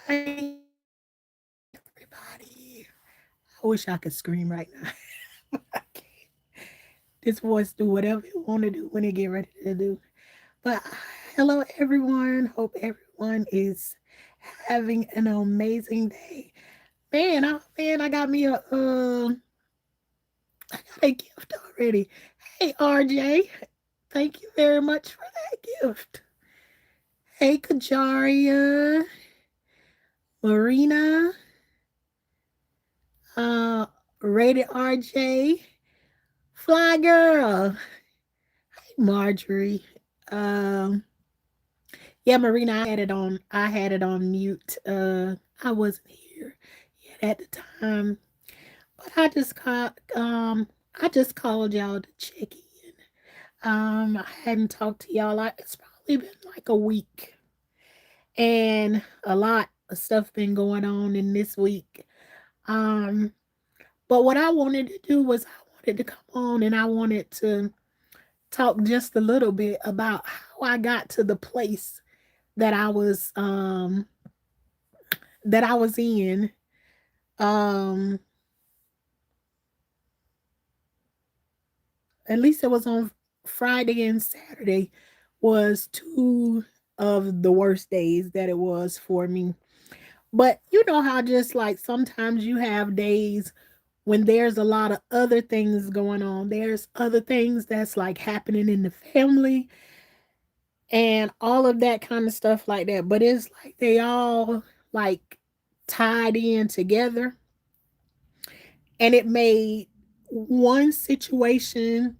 Hi, everybody. I wish I could scream right now. I can't. This voice do whatever it want to do when it get ready to do. But hello, everyone. Hope everyone is having an amazing day. Man, I got me I got a gift already. Hey, RJ, thank you very much for that gift. Hey, Kajaria, Marina, uh, Rated RJ, Fly Girl, Marjorie. Um, yeah, Marina, I had it on mute. I wasn't here yet at the time, but I just called y'all to check in. I hadn't talked to y'all. It's probably been like a week, and a lot of stuff been going on in this week. Um, but what I wanted to do was I wanted to come on and I wanted to talk just a little bit about how I got to the place that I was in. Um at least it was on Friday and Saturday was two of the worst days that it was for me. But you know how just like sometimes you have days when there's a lot of other things going on. There's other things that's like happening in the family and all of that kind of stuff like that. But it's like they all like tied in together, and it made one situation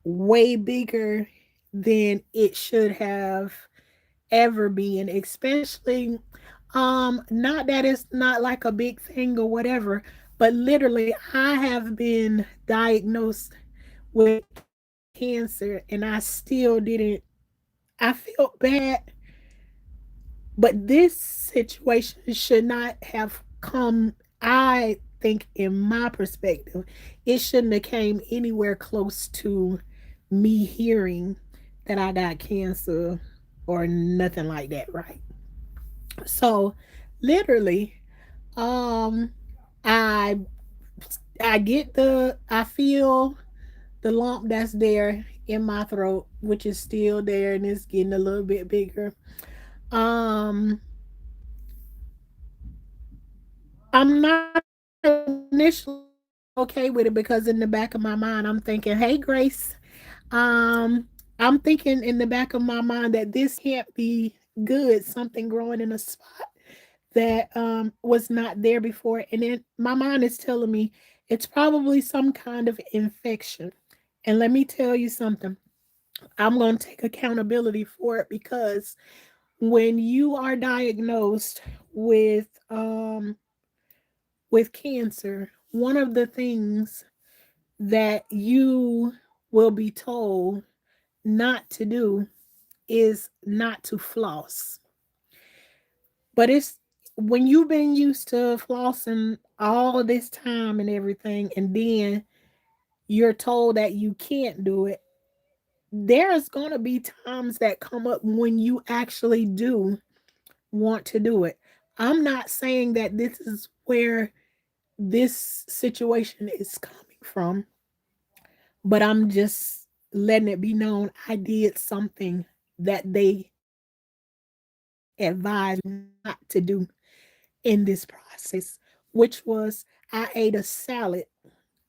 way bigger than it should have ever been, especially not that it's not like a big thing or whatever, but literally I have been diagnosed with cancer and I still didn't. I felt bad, but this situation should not have come. I think in my perspective it shouldn't have came anywhere close to me hearing that I got cancer or nothing like that, right? So literally, um i I feel the lump that's there in my throat, which is still there and it's getting a little bit bigger. um I'm not initially okay with it because in the back of my mind I'm thinking, hey Grace, um I'm thinking in the back of my mind that this can't be good, something growing in a spot that was not there before. And then my mind is telling me it's probably some kind of infection. And let me tell you something. I'm going to take accountability for it because when you are diagnosed with cancer, one of the things that you will be told not to do is not to floss. But it's when you've been used to flossing all this time and everything, and then you're told that you can't do it, there's going to be times that come up when you actually do want to do it. I'm not saying that this is where this situation is coming from, but I'm just letting it be known I did something that they advised not to do in this process, which was I ate a salad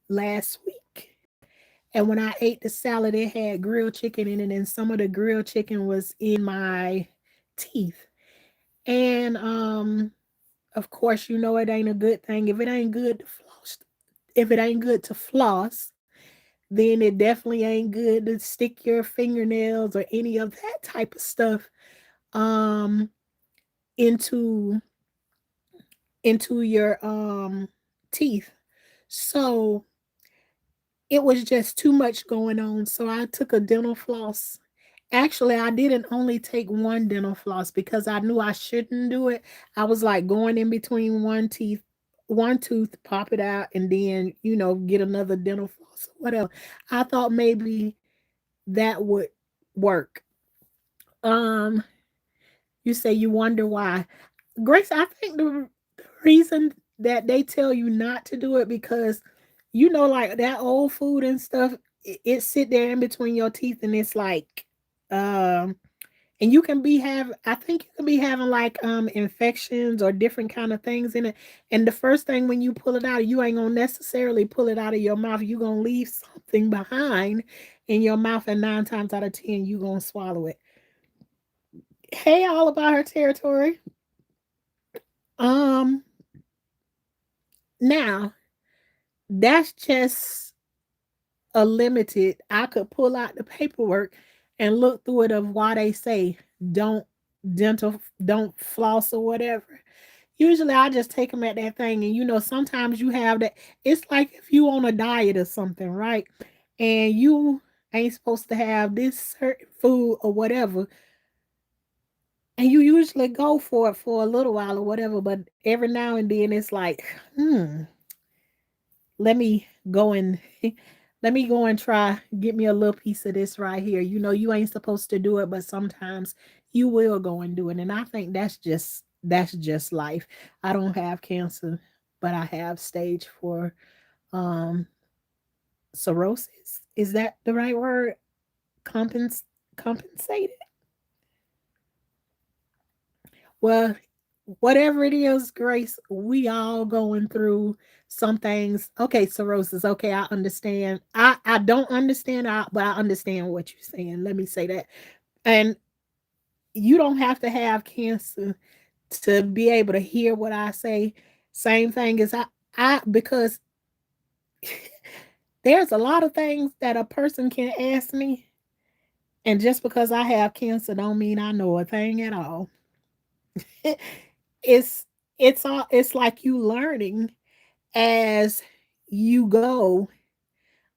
last week. And when I ate the salad, it had grilled chicken in it, and some of the grilled chicken was in my teeth. And of course, you know it ain't a good thing. If it ain't good to floss, if it ain't good to floss, then it definitely ain't good to stick your fingernails or any of that type of stuff um into your teeth. So it was just too much going on. So I took a dental floss. Actually, I didn't only take one dental floss because I knew I shouldn't do it. I was like going in between one tooth, pop it out, and then, get another dental floss, whatever. I thought maybe that would work. Um, you say you wonder why. Grace, I think the reason that they tell you not to do it because like that old food and stuff, it sit there in between your teeth and it's like um and you can be have I think you can be having like infections or different kind of things in it. And the first thing when you pull it out, you ain't gonna necessarily pull it out of your mouth. You gonna leave something behind in your mouth, and 9 times out of 10 you gonna swallow it. Hey, all about her territory. Um Now that's just a limited. I could pull out the paperwork and look through it of why they say don't don't floss or whatever. Usually I just take them at that thing, and sometimes you have that. It's like if you on a diet or something, right? And you ain't supposed to have this certain food or whatever, and you usually go for it for a little while or whatever, but every now and then it's like, let me go and let me go and try get me a little piece of this right here. You ain't supposed to do it, but sometimes you will go and do it. And I think that's just life. I don't have cancer, but I have stage 4 um cirrhosis. Is that the right word? Compensated. Well, whatever it is, Grace, we all going through some things. Okay, cirrhosis. Okay, I understand. I don't understand, but I understand what you're saying. Let me say that. And you don't have to have cancer to be able to hear what I say. Same thing as I because there's a lot of things that a person can ask me, and just because I have cancer don't mean I know a thing at all. it's it's like you learning as you go.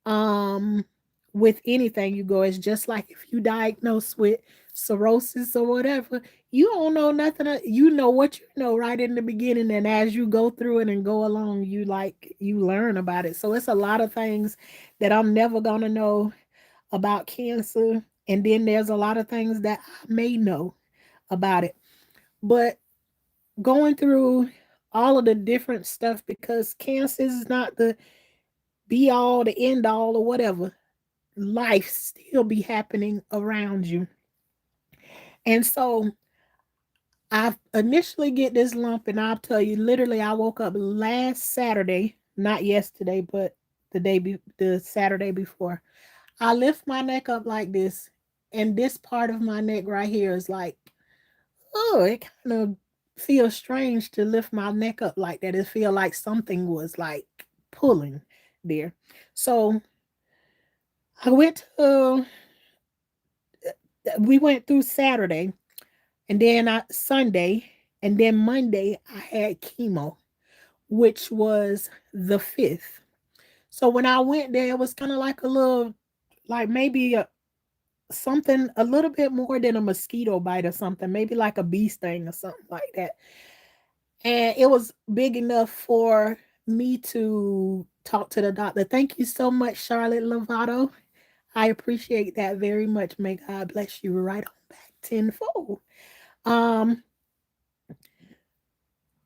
um with anything you go, it's just like if you diagnose with cirrhosis or whatever, you don't know nothing. You know what you know right in the beginning, and as you go through it and go along, you learn about it. So it's a lot of things that I'm never gonna know about cancer, and then there's a lot of things that I may know about it. But going through all of the different stuff, because cancer is not the be all, the end all, or whatever. Life still be happening around you. And so I initially get this lump, and I'll tell you, literally, I woke up last Saturday, not yesterday, but the Saturday before. I lift my neck up like this. and this part of my neck right here is like, oh, it kind of feels strange to lift my neck up like that. It feel like something was like pulling there. So I went to, we went through Saturday, and then Sunday, and then Monday I had chemo, which was the 5th. So when I went there, it was kind of like a little, like maybe something a little bit more than a mosquito bite or something, maybe like a bee sting or something like that. And it was big enough for me to talk to the doctor. Thank you so much, Charlotte Lovato. I appreciate that very much. May God bless you right on back tenfold. Um,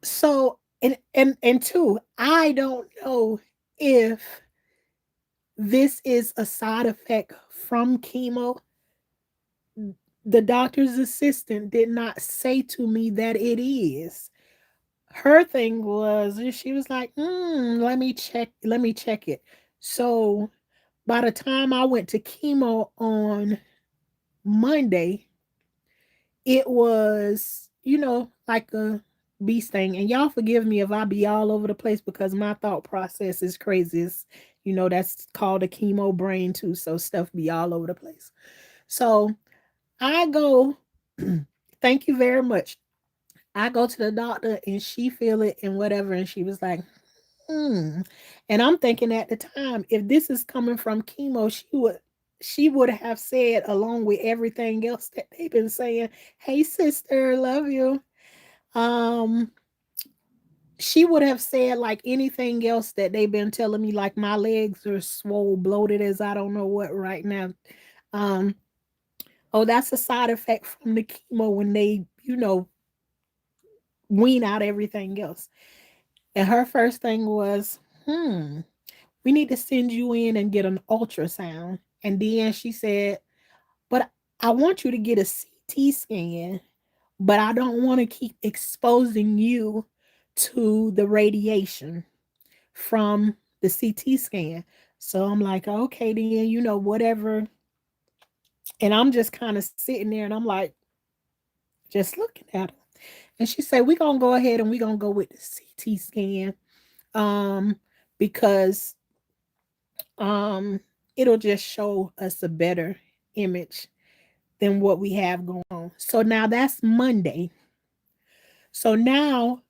so and two, I don't know if this is a side effect from chemo. The doctor's assistant did not say to me that it is. Her thing was, she was like, let me check it. So by the time I went to chemo on Monday, it was, like a bee sting. And y'all forgive me if I be all over the place because my thought process is crazy. That's called a chemo brain too. So stuff be all over the place. So I go, thank you very much. I go to the doctor and she feel it and whatever. And she was like, hmm. And I'm thinking at the time, if this is coming from chemo, she would have said, along with everything else that they've been saying, hey sister, love you. Um, she would have said like anything else that they've been telling me, like my legs are swole, bloated as I don't know what right now. Um, oh, that's a side effect from the chemo when they, wean out everything else. And her first thing was, we need to send you in and get an ultrasound. And then she said, but I want you to get a CT scan, but I don't want to keep exposing you to the radiation from the CT scan. So I'm like, okay, then, whatever. And I'm just kind of sitting there and I'm like, just looking at her. And she said, we're going to go ahead and we're going to go with the CT scan, um, because it'll just show us a better image than what we have going on. So now that's Monday. So now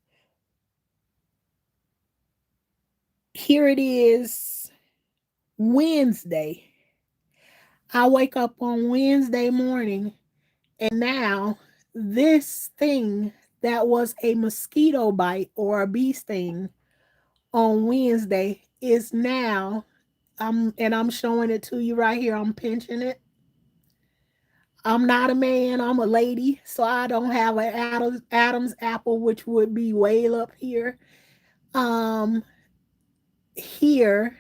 here it is, Wednesday. I wake up on Wednesday morning, and now this thing that was a mosquito bite or a bee sting on Wednesday is now, I'm showing it to you right here. I'm pinching it. I'm not a man, I'm a lady, so I don't have an Adam's apple, which would be way up here. Um, Here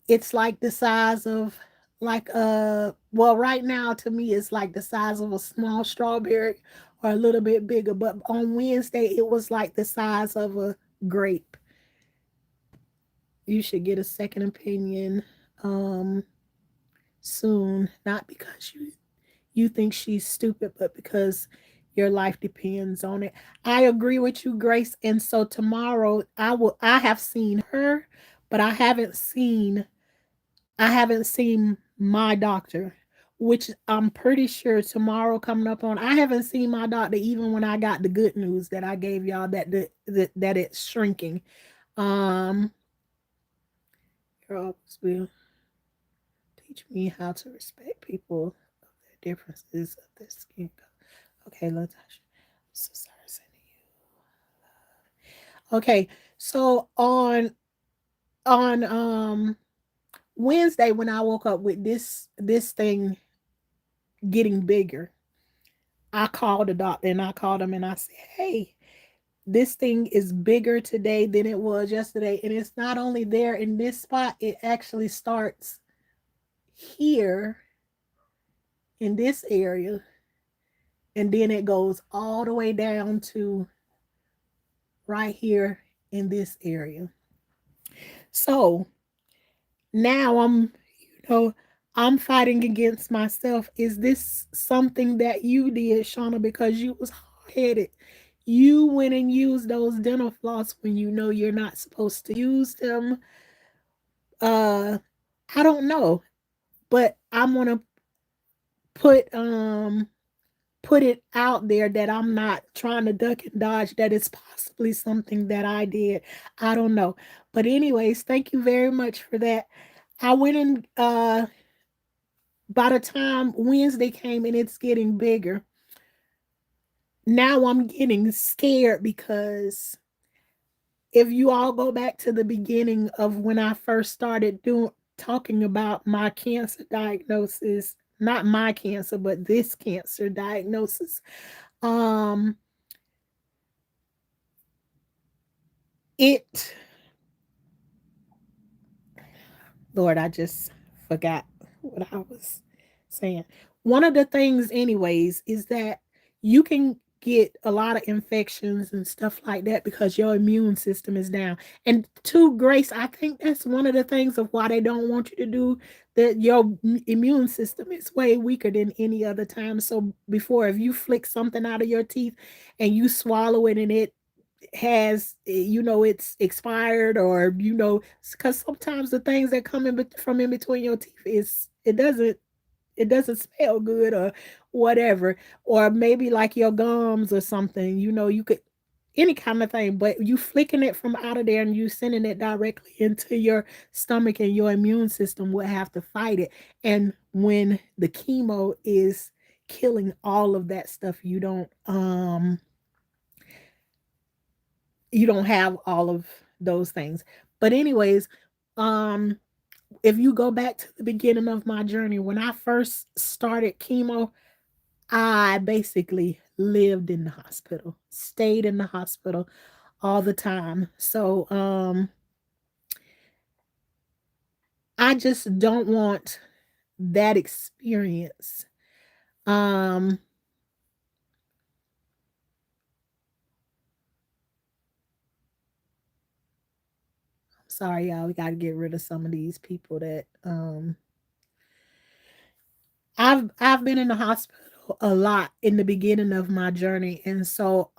it's like the size of like well, right now to me it's like the size of a small strawberry or a little bit bigger, but on Wednesday it was like the size of a grape. You should get a second opinion um soon, not because you think she's stupid, but because your life depends on it. I agree with you, Grace. And so tomorrow I have seen her, but I haven't seen my doctor, which I'm pretty sure tomorrow coming up on. I haven't seen my doctor even when I got the good news that I gave y'all that it's shrinking. Um, your office will teach me how to respect people of their differences of their skin color. Okay, Latasha. I'm so sorry sending you. Okay, so on Wednesday when I woke up with this thing getting bigger, I called the doctor and I called him and I said, hey, this thing is bigger today than it was yesterday. And it's not only there in this spot, it actually starts here in this area. And then it goes all the way down to right here in this area. So now I'm, know, I'm fighting against myself. Is this something that you did, Shauna, because you was hard headed? You went and used those dental floss when you know you're not supposed to use them. Uh, I don't know, but I'm gonna put um put it out there that I'm not trying to duck and dodge, that it's possibly something that I did. I don't know. But anyways, thank you very much for that. I went and by the time Wednesday came and it's getting bigger, now I'm getting scared because if you all go back to the beginning of when I first started doing talking about my cancer diagnosis, not my cancer, but this cancer diagnosis, um it Lord, I just forgot what I was saying. One of the things, anyways, is that you can get a lot of infections and stuff like that because your immune system is down. And to Grace, I think that's one of the things of why they don't want you to do that. Your immune system is way weaker than any other time. So before, if you flick something out of your teeth and you swallow it and it has, it's expired, or because sometimes the things that come from in between your teeth is it doesn't smell good or whatever, or maybe like your gums or something, you could, any kind of thing, but you flicking it from out of there and you sending it directly into your stomach, and your immune system will have to fight it. And when the chemo is killing all of that stuff, you don't have all of those things. But anyways, um if you go back to the beginning of my journey, when I first started chemo, I basically lived in the hospital, stayed in the hospital all the time. So I just don't want that experience. um Sorry, y'all, we got to get rid of some of these people that I've been in the hospital a lot in the beginning of my journey, and so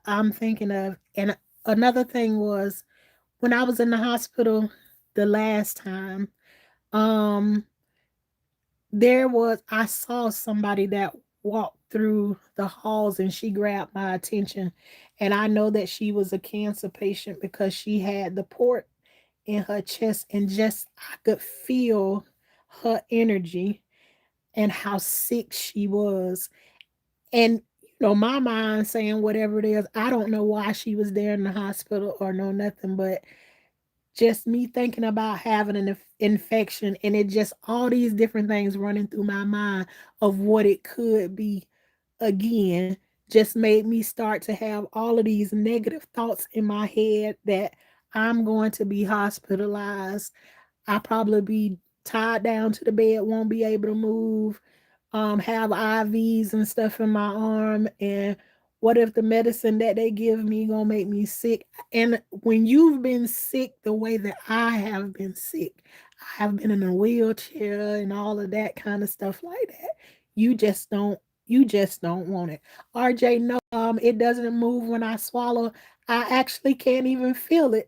I'm thinking of, and another thing was when I was in the hospital the last time, um, I saw somebody that walked through the halls, and she grabbed my attention, and I know that she was a cancer patient because she had the port in her chest, and just I could feel her energy and how sick she was. And my mind saying whatever it is, I don't know why she was there in the hospital or no nothing, but just me thinking about having an infection, and it just all these different things running through my mind of what it could be again, just made me start to have all of these negative thoughts in my head that I'm going to be hospitalized. I'll probably be tied down to the bed, won't be able to move, have IVs and stuff in my arm. And what if the medicine that they give me gonna make me sick? And when you've been sick the way that I have been sick, I have been in a wheelchair and all of that kind of stuff like that. You just don't you just don't want it. RJ, no, it doesn't move when I swallow. I actually can't even feel it.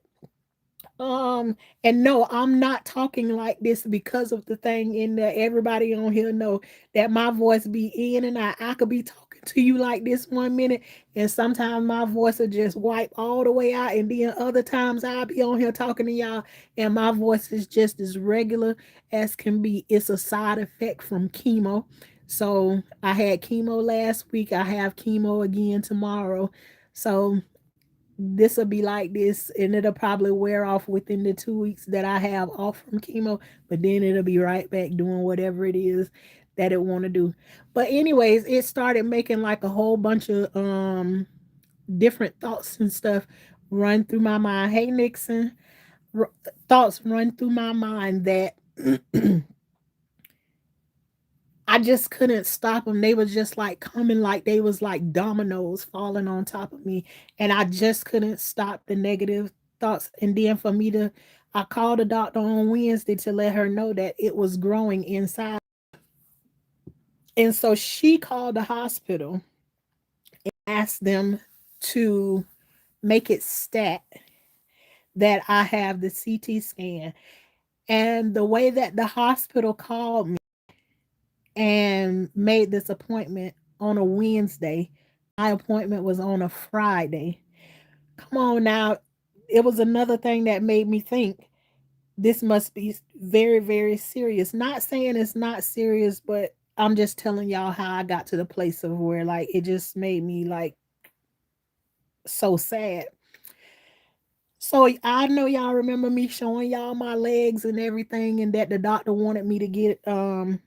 Um, and no, I'm not talking like this because of the thing in there. Everybody on here know that my voice be in and out. I could be talking to you like this 1 minute, and sometimes my voice will just wipe all the way out, and then other times I'll be on here talking to y'all, and my voice is just as regular as can be. It's a side effect from chemo. So I had chemo last week. I have chemo again tomorrow. So this will be like this, and it'll probably wear off within the 2 weeks that I have off from chemo, but then it'll be right back doing whatever it is that it want to do. But anyways, it started making like a whole bunch of different thoughts and stuff run through my mind. Hey Nixon, r- thoughts run through my mind that I just couldn't stop them. They was just like coming, like they was like dominoes falling on top of me. And I just couldn't stop the negative thoughts. And then for me to, I called the doctor on Wednesday to let her know that it was growing inside. And so she called the hospital, asked them to make it stat that I have the CT scan. And the way that the hospital called me and made this appointment on a Wednesday, my appointment was on a Friday. Come on now. It was another thing that made me think this must be very, very serious. Not saying it's not serious, but I'm just telling y'all how I got to the place of where like it just made me like so sad. So I know y'all remember me showing y'all my legs and everything, and that the doctor wanted me to get a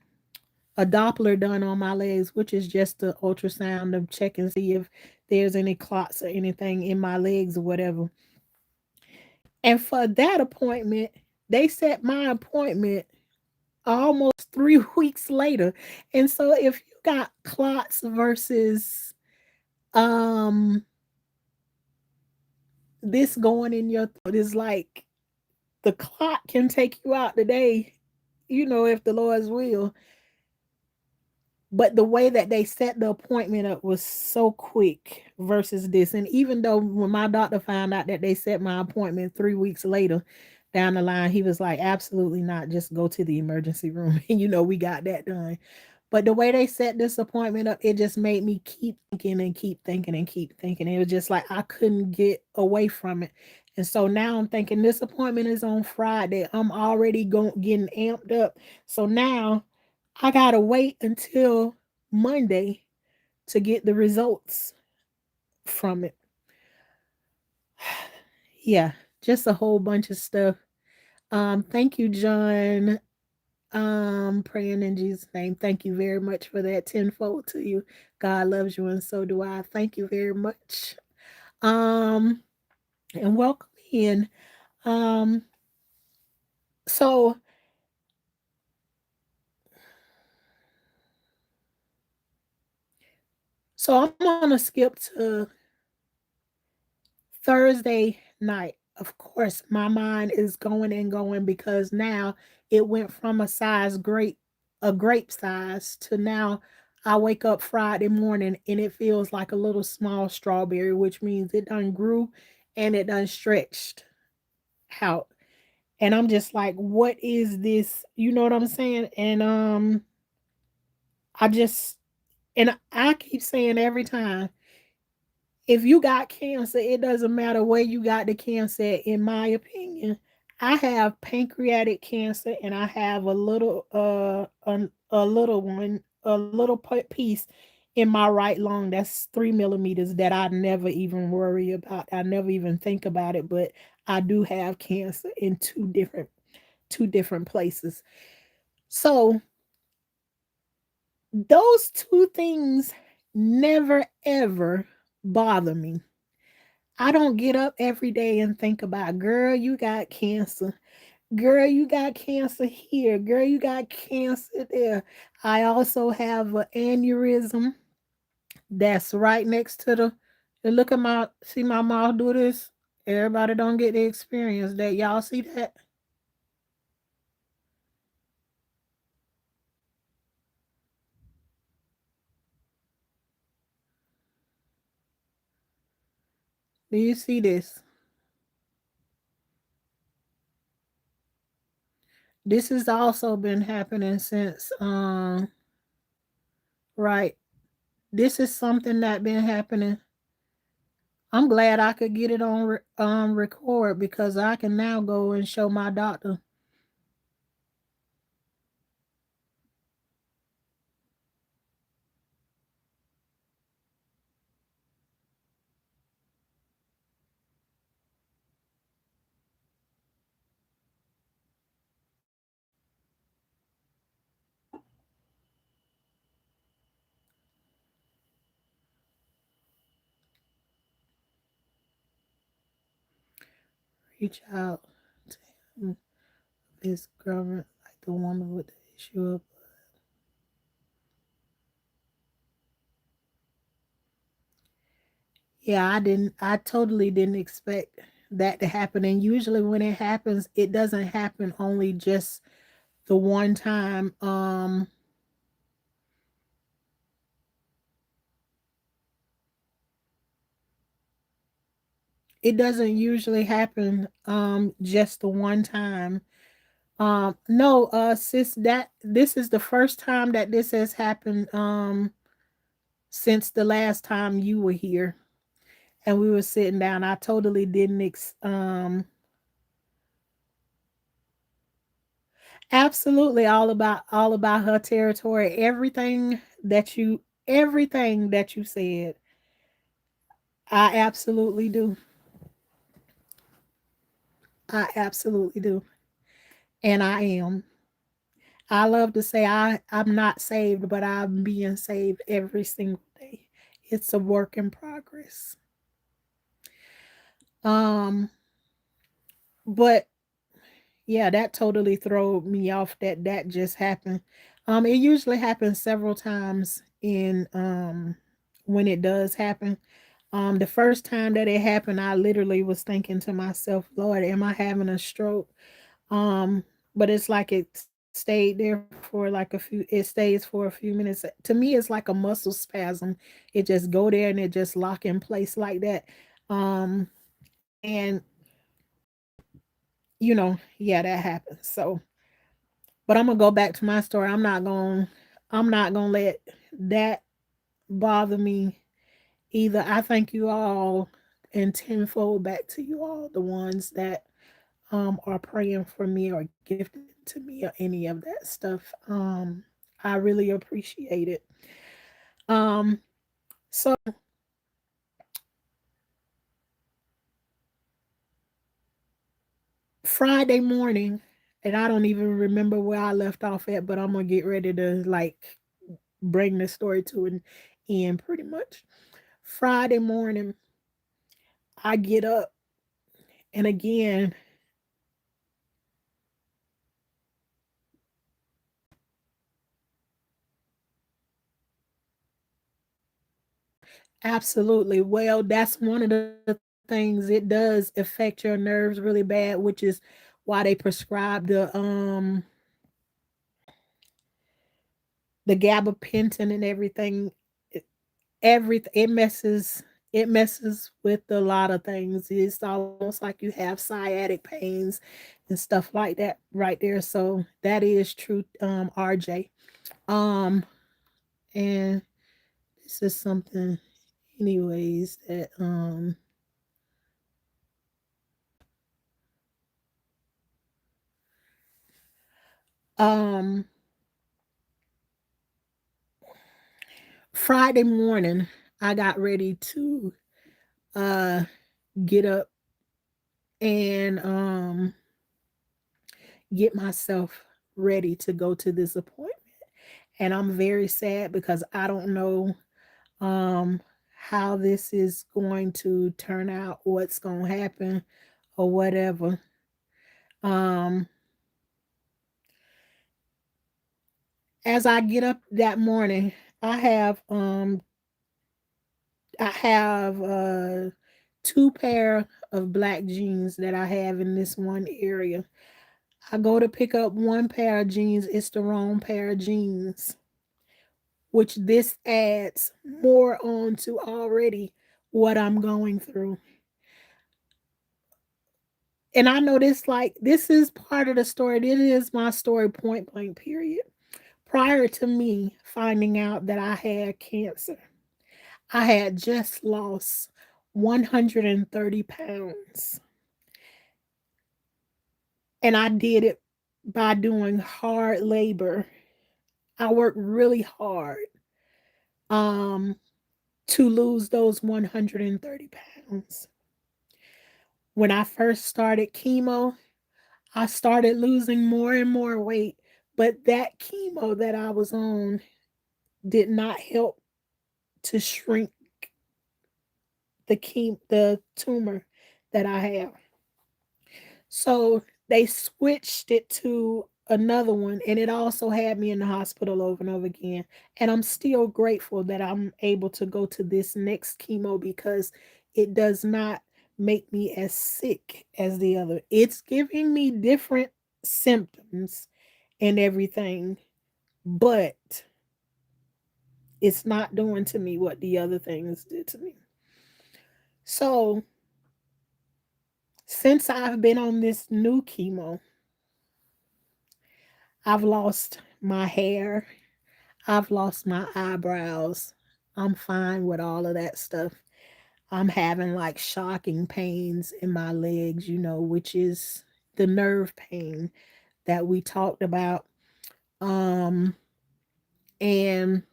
Doppler done on my legs, which is just the ultrasound to check and see if there's any clots or anything in my legs or whatever. And for that appointment, they set my appointment almost 3 weeks later. And so if you got clots versus um this going in your throat, is like the clot can take you out today, if the Lord's will. But the way that they set the appointment up was so quick versus this. And even though when my doctor found out that they set my appointment 3 weeks later down the line, he was like, absolutely not. Just go to the emergency room. And we got that done. But the way they set this appointment up, it just made me keep thinking and keep thinking and keep thinking. It was just like I couldn't get away from it. And so now I'm thinking this appointment is on Friday. I'm already getting amped up. So now I gotta wait until Monday to get the results from it. Yeah, just a whole bunch of stuff. Thank you, John. Praying in Jesus' name. Thank you very much for that tenfold to you. God loves you, and so do I. Thank you very much. Um, and welcome in. Um, so I'm gonna skip to Thursday night. Of course, my mind is going and going because now it went from a grape size, to now I wake up Friday morning and it feels like a little small strawberry, which means it done grew and it done stretched out. And I'm just like, what is this? You know what I'm saying? And I just and I keep saying every time, if you got cancer, it doesn't matter where you got the cancer at, in my opinion. I have pancreatic cancer and I have a little one, a little piece in my right lung that's 3 millimeters that I never even worry about. I never even think about it, but I do have cancer in two different places. So those two things never ever bother me. I don't get up every day and think about, girl, you got cancer. Girl, you got cancer here. Girl, you got cancer there. I also have an aneurysm that's right next to and look at see my mouth do this. Everybody don't get the experience that. Y'all see that? Do you see this? This has also been happening since, right. This is something that been happening. I'm glad I could get it on record because I can now go and show my doctor. Reach out to him, this government, like the woman with the issue of. Yeah, I totally didn't expect that to happen. And usually when it happens, it doesn't happen only just the one time. It doesn't usually happen just the one time. No, sis, that this is the first time that this has happened since the last time you were here and we were sitting down. I totally didn't absolutely all about her territory. Everything that you said, I absolutely do. I absolutely do. And I am. I love to say I'm not saved, but I'm being saved every single day. It's a work in progress. Um, but yeah, that totally threw me off that that just happened. It usually happens several times in when it does happen. The first time that it happened, I literally was thinking to myself, Lord, am I having a stroke? Um, but it's like it stayed there for like it stays for a few minutes. To me, it's like a muscle spasm. It just go there and it just lock in place like that. Um, and yeah, that happens. So, but I'm gonna go back to my story. I'm not gonna let that bother me either. I thank you all and tenfold back to you all, the ones that are praying for me or gifted to me or any of that stuff. I really appreciate it. Um, so Friday morning, and I don't even remember where I left off at, but I'm gonna get ready to like bring the story to an end pretty much. Friday morning, I get up, and again, absolutely. Well, that's one of the things, it does affect your nerves really bad, which is why they prescribe the gabapentin and everything. Everything, it messes with a lot of things. It's almost like you have sciatic pains and stuff like that right there. So that is true, RJ. Um, and this is something, anyways, that um Friday morning I got ready to uh get up and get myself ready to go to this appointment. And I'm very sad because I don't know um how this is going to turn out, what's going to happen or whatever. Um as I get up that morning, I have um I have two pair of black jeans that I have in this one area. I go to pick up one pair of jeans, it's the wrong pair of jeans, which this adds more on to already what I'm going through. And I know this, like, this is part of the story. This is my story, point blank, period. Prior to me finding out that I had cancer, I had just lost 130 pounds. And I did it by doing hard labor. I worked really hard um, to lose those 130 pounds. When I first started chemo, I started losing more and more weight, but that chemo that I was on did not help to shrink the tumor that I have. So they switched it to another one, and it also had me in the hospital over and over again. And I'm still grateful that I'm able to go to this next chemo because it does not make me as sick as the other. It's giving me different symptoms and everything, but it's not doing to me what the other things did to me. So, since I've been on this new chemo, I've lost my hair, I've lost my eyebrows. I'm fine with all of that stuff. I'm having like shocking pains in my legs, which is the nerve pain that we talked about. Um, and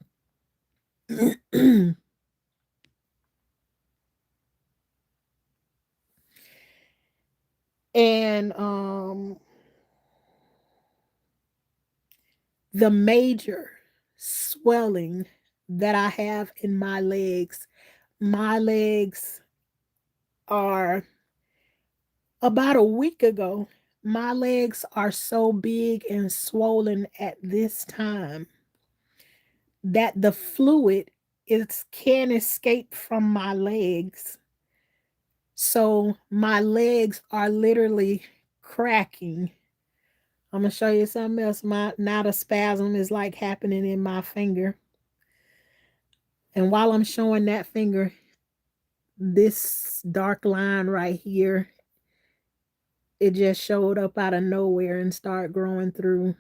and the major swelling that I have in my legs are about a week ago. My legs are so big and swollen at this time that the fluid is can't escape from my legs. So my legs are literally cracking. I'm gonna show you something else. My now the spasm is like happening in my finger. And while I'm showing that finger, this dark line right here, it just showed up out of nowhere and started growing through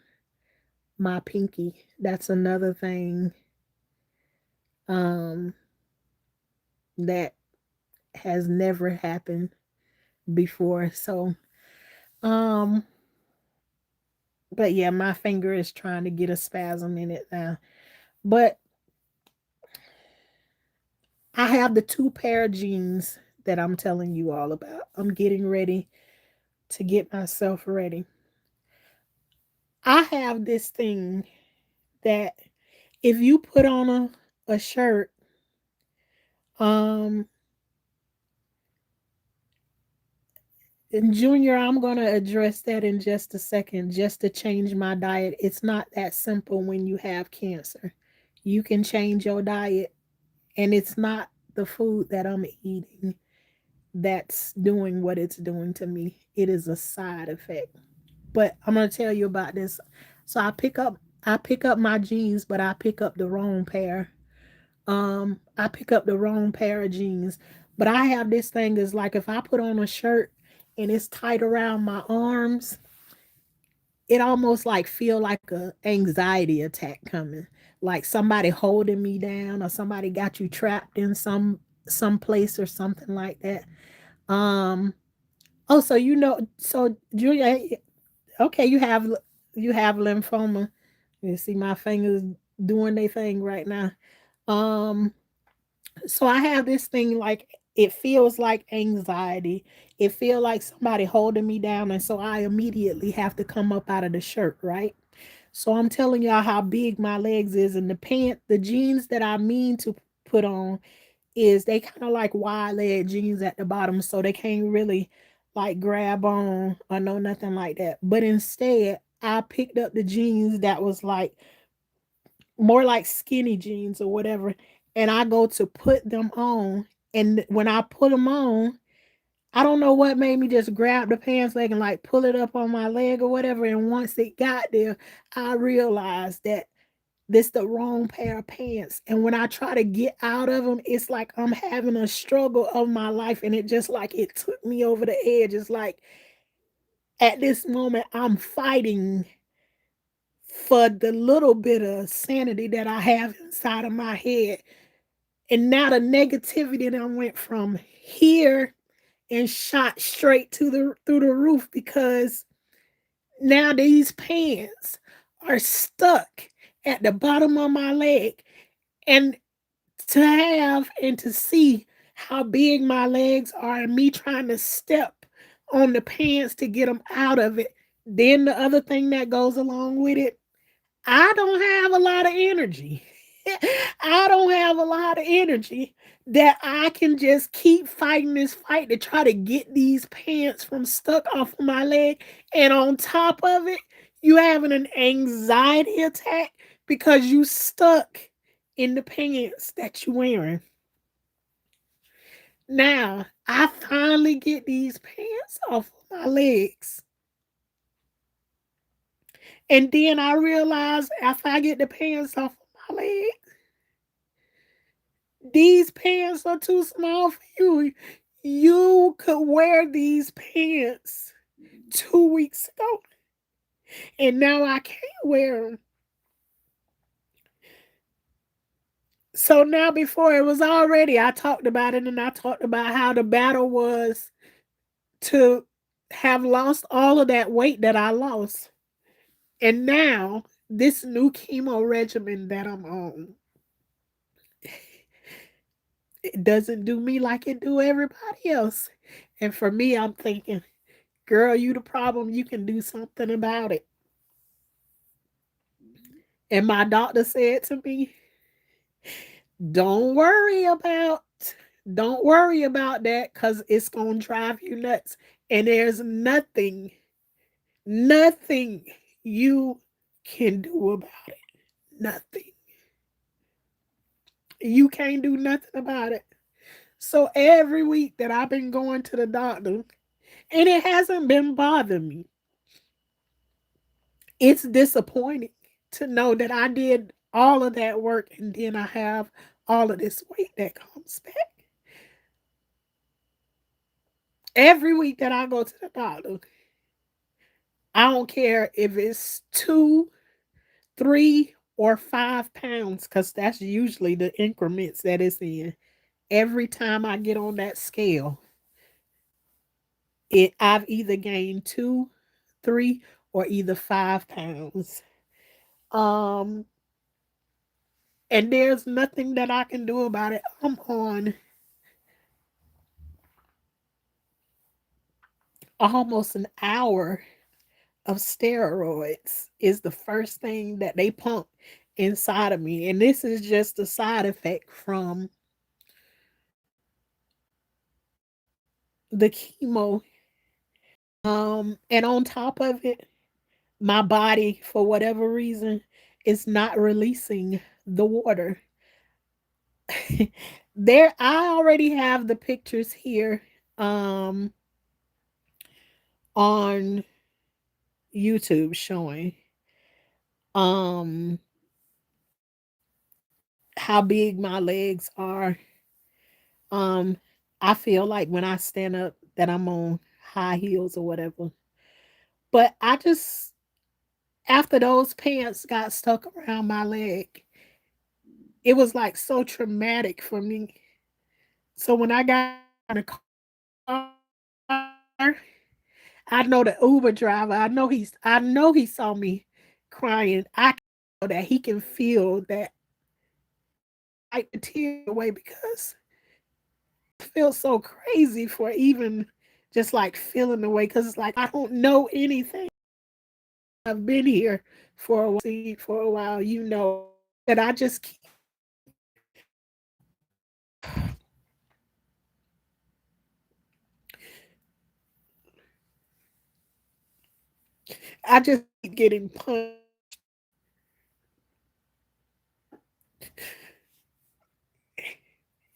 my pinky. That's another thing um that has never happened before. So um but yeah, my finger is trying to get a spasm in it now. But I have the two pair of jeans that I'm telling you all about. I'm getting ready to get myself ready. I have this thing that if you put on a shirt, um, and Junior, I'm going to address that in just a second, just to change my diet. It's not that simple when you have cancer. You can change your diet, and it's not the food that I'm eating that's doing what it's doing to me. It is a side effect. But I'm gonna tell you about this. So I pick up my jeans, but I pick up the wrong pair. I pick up the wrong pair of jeans. But I have this thing is like if I put on a shirt and it's tight around my arms, it almost like feel like a anxiety attack coming. Like somebody holding me down or somebody got you trapped in some place or something like that. Um oh so Julia, okay, you have lymphoma. You see my fingers doing their thing right now. Um, so I have this thing like it feels like anxiety. It feel like somebody holding me down, and so I immediately have to come up out of the shirt, right? So I'm telling y'all how big my legs is, and the jeans that I mean to put on is they kind of like wide leg jeans at the bottom, so they can't really like grab on or no nothing like that. But instead, I picked up the jeans that was like more like skinny jeans or whatever, and I go to put them on. And when I put them on, I don't know what made me just grab the pants leg and like pull it up on my leg or whatever. And once it got there, I realized that this the wrong pair of pants. And when I try to get out of them, it's like I'm having a struggle of my life. And it just like it took me over the edge. It's like at this moment, I'm fighting for the little bit of sanity that I have inside of my head. And now the negativity that went from here and shot straight to the through the roof because now these pants are stuck at the bottom of my leg. And to have and to see how big my legs are and me trying to step on the pants to get them out of it. Then the other thing that goes along with it, I don't have a lot of energy. I don't have a lot of energy that I can just keep fighting this fight to try to get these pants from stuck off of my leg. And on top of it, you having an anxiety attack because you stuck in the pants that you're wearing. Now, I finally get these pants off of my legs. And then I realize after I get the pants off of my legs, these pants are too small for you. You could wear these pants 2 weeks ago, and now I can't wear them. So now, before it was already, I talked about it and I talked about how the battle was to have lost all of that weight that I lost. And now, this new chemo regimen that I'm on, it doesn't do me like it do everybody else. And for me, I'm thinking, girl, you the problem. You can do something about it. And my doctor said to me, don't worry about don't worry about that because it's gonna drive you nuts. And there's nothing you can do about it. Nothing. You can't do nothing about it. So every week that I've been going to the doctor, and it hasn't been bothering me, it's disappointing to know that I did all of that work and then I have all of this weight that comes back. Every week that I go to the doctor, I don't care if it's 2, 3, or 5 pounds, because that's usually the increments that it's in. Every time I get on that scale, I've either gained 2, 3, or either 5 pounds. Um, and there's nothing that I can do about it. I'm on almost an hour of steroids is the first thing that they pump inside of me. And this is just a side effect from the chemo. And on top of it, my body, for whatever reason, is not releasing the water. There, I already have the pictures here um on YouTube showing um how big my legs are. Um, I feel like when I stand up that I'm on high heels or whatever. But I just, after those pants got stuck around my leg, it was like so traumatic for me. So when I got in the car, I know the Uber driver, I know he saw me crying. I know that he can feel that, like the tear away, because I feel so crazy for even just like feeling the way, because it's like I don't know anything. I've been here for a while, you know, that I just keep getting punched.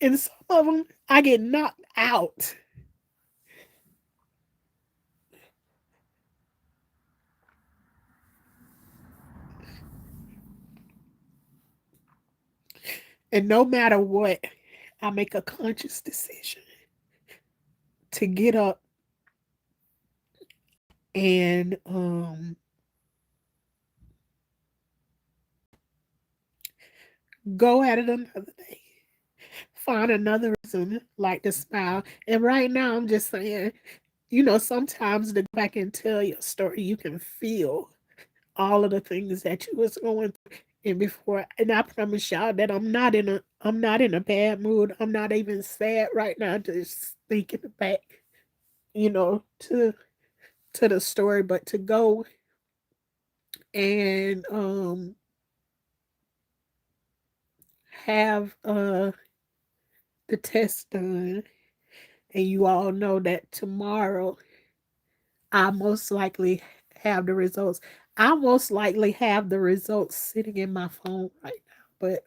And some of them I get knocked out. And no matter what, I make a conscious decision to get up and go at it another day. Find another reason like to smile. And right now I'm just saying, you know, sometimes to go back and tell your story, you can feel all of the things that you was going through and before. And I promise y'all that I'm not in a bad mood. I'm not even sad right now, just thinking back, you know, to the story. But to go and have the test done, and you all know that tomorrow I most likely have the results. I most likely have the results sitting in my phone right now. But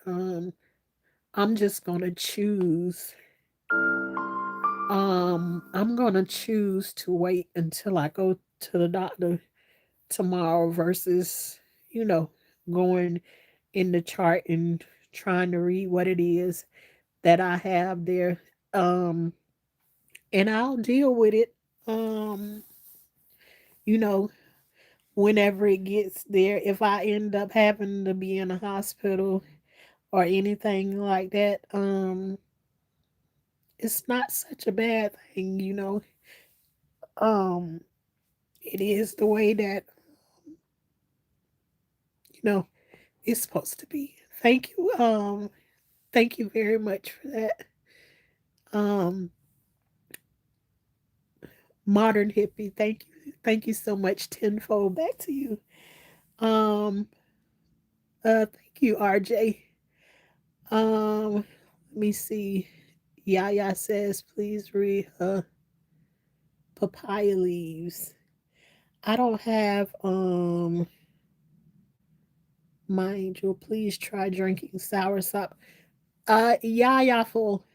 I'm just gonna choose I'm gonna choose to wait until I go to the doctor tomorrow versus, you know, going in the chart and trying to read what it is that I have there. Um, and I'll deal with it. Um, you know, whenever it gets there, if I end up having to be in a hospital or anything like that, it's not such a bad thing, you know. Um, it is the way that, you know, it's supposed to be. Thank you. Thank you very much for that. Um, Modern hippie, thank you. Thank you so much tenfold back to you. Um, thank you, RJ. Let me see. Yaya says, please read papaya leaves. I don't have my angel. Please try drinking sour sop. Yaya full.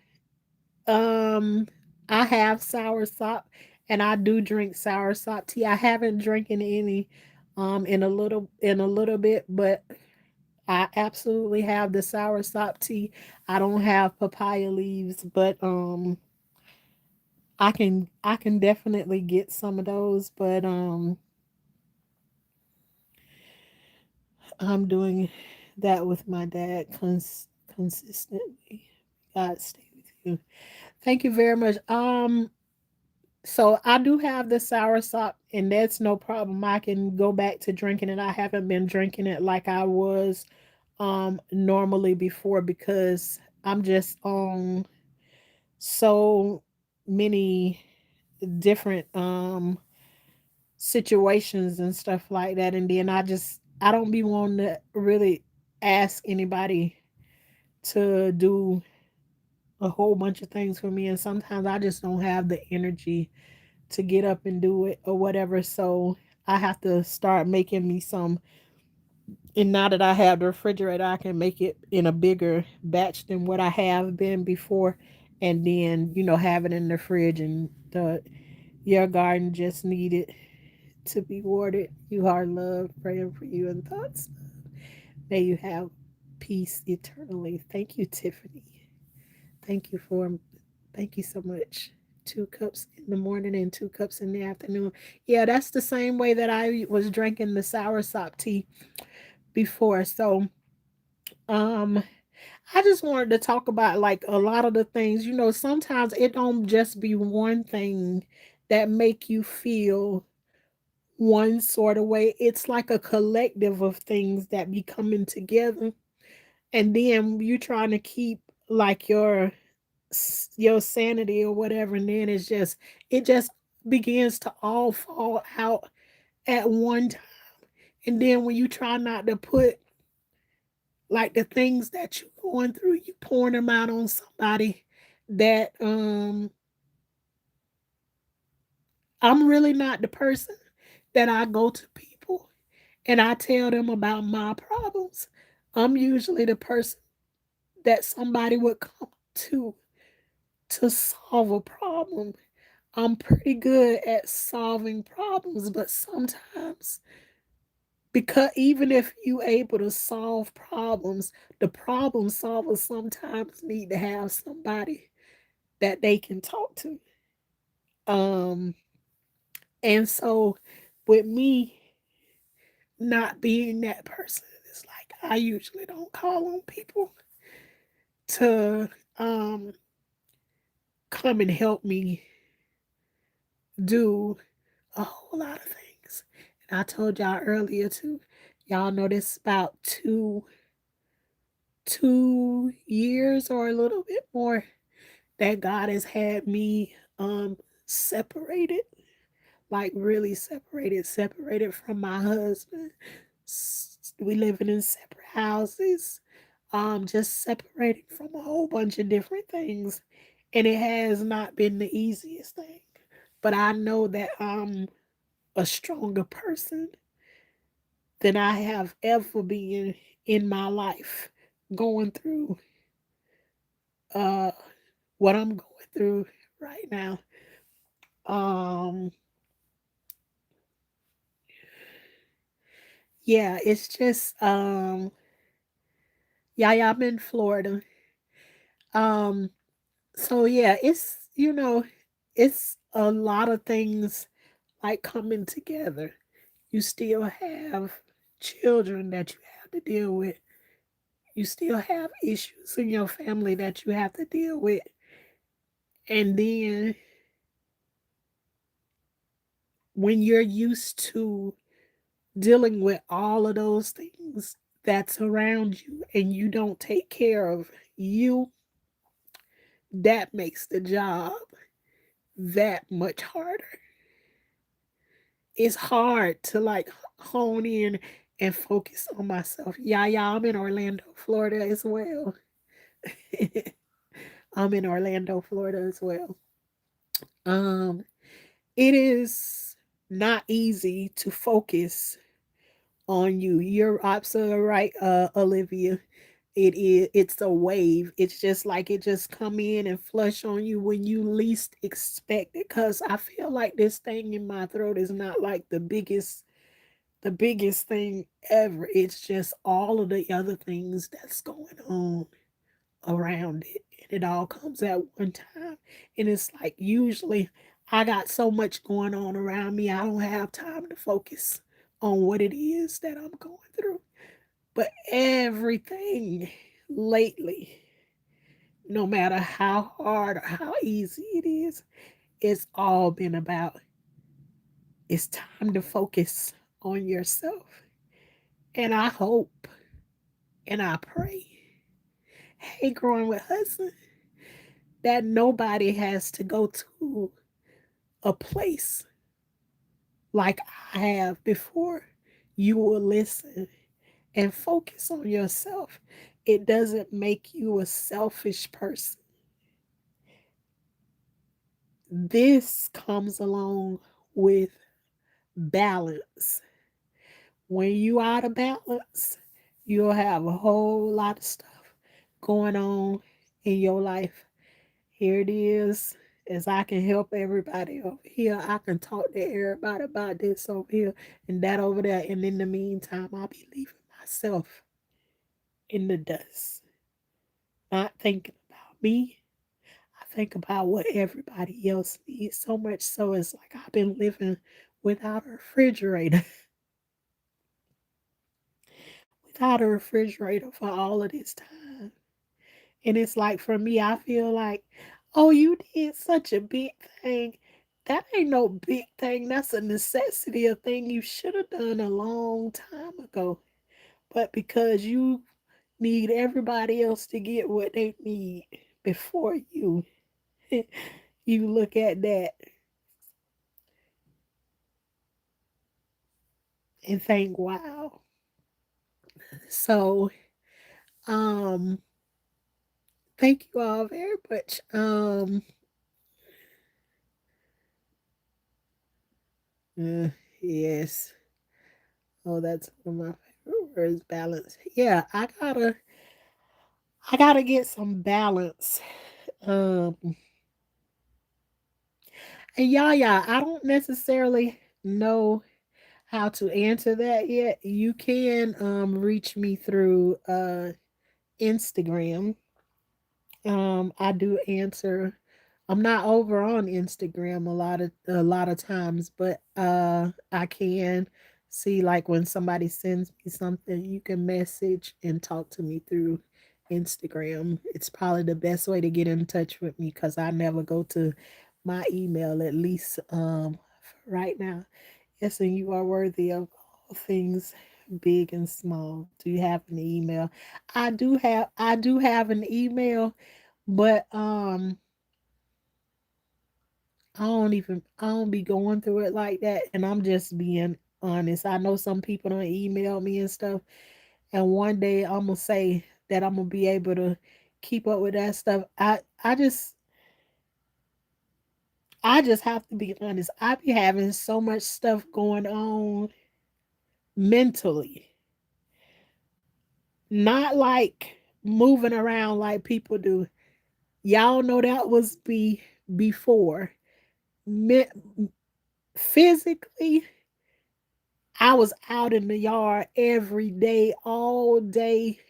Um, I have sour sop, and I do drink sour sop tea. I haven't drinking any, in a little bit, but I absolutely have the sour sop tea. I don't have papaya leaves, but I can definitely get some of those, but I'm doing that with my dad consistently. God stay with you. Thank you very much. So I do have the sour sop, and that's no problem. I can go back to drinking it. I haven't been drinking it like I was normally before because I'm just on so many different situations and stuff like that, and then I don't be wanting to really ask anybody to do a whole bunch of things for me, and sometimes I just don't have the energy to get up and do it or whatever. So I have to start making me some. And now that I have the refrigerator, I can make it in a bigger batch than what I have been before. And then, have it in the fridge. And your garden just needed to be watered. You are loved, praying for you and thoughts. May you have peace eternally. Thank you, Tiffany. Thank you for Thank you so much. 2 cups in the morning and 2 cups in the afternoon. Yeah, that's the same way that I was drinking the sour sop tea before. So, um, I just wanted to talk about like a lot of the things. Sometimes it don't just be one thing that make you feel one sort of way. It's like a collective of things that be coming together, and then you trying to keep like your sanity or whatever, and then it just begins to all fall out at one time. And then when you try not to put like the things that you're going through, you pouring them out on somebody that I'm really not the person that I go to people and I tell them about my problems. I'm usually the person that somebody would come to solve a problem. I'm pretty good at solving problems, but sometimes, because even if you able to solve problems, the problem solvers sometimes need to have somebody that they can talk to. Um, and so with me not being that person, it's like I usually don't call on people to come and help me do a whole lot of things. And I told y'all earlier too, y'all know this about 2 years or a little bit more that God has had me separated, like really separated from my husband. We living in separate houses, just separated from a whole bunch of different things. And it has not been the easiest thing. But I know that I'm a stronger person than I have ever been in my life, going through uh what I'm going through right now. Um, yeah, it's just yeah, I'm in Florida. Um, so yeah, it's it's a lot of things like coming together. You still have children that you have to deal with. You still have issues in your family that you have to deal with. And then when you're used to dealing with all of those things that's around you and you don't take care of you, that makes the job that much harder. It's hard to like hone in and focus on myself. Yeah, yeah, I'm in Orlando, Florida as well. I'm in Orlando, Florida as well. Um, it is not easy to focus on you. You're absolutely right, Olivia. It's a wave. It's just like it just come in and flush on you when you least expect it. Cause I feel like this thing in my throat is not like the biggest thing ever. It's just all of the other things that's going on around it. And it all comes at one time. And it's like usually I got so much going on around me, I don't have time to focus on what it is that I'm going through. But everything lately, no matter how hard or how easy it is, it's all been about it's time to focus on yourself. And I hope and I pray, hey, growing with husband, that nobody has to go to a place like I have before. You will listen and focus on yourself. It doesn't make you a selfish person. This comes along with balance. When you out of balance, you'll have a whole lot of stuff going on in your life. Here it is. As I can help everybody over here, I can talk to everybody about this over here and that over there. And in the meantime, I'll be leaving myself in the dust, not thinking about me. I think about what everybody else needs. So much so it's like I've been living without a refrigerator, without a refrigerator for all of this time. And it's like for me, I feel like, oh, you did such a big thing. That ain't no big thing. That's a necessity, a thing you should have done a long time ago. But because you need everybody else to get what they need before you, you look at that and think, wow. So, um, thank you all very much. Uh, yes. Oh, that's one of my favorite words, balance. Yeah, I gotta get some balance. Um, and yeah, I don't necessarily know how to answer that yet. You can reach me through Instagram. I do answer. I'm not over on Instagram a lot of times, but I can see like when somebody sends me something, you can message and talk to me through Instagram. It's probably the best way to get in touch with me because I never go to my email at least right now. Yes, and you are worthy of all things big and small. Do you have an email? I do have an email, but I don't be going through it like that, and I'm just being honest. I know some people don't email me and stuff, and one day I'm gonna say that I'm gonna be able to keep up with that stuff. I just have to be honest. I be having so much stuff going on mentally, not like moving around like people do. Y'all know that was me before. Me- Physically, I was out in the yard every day, all day.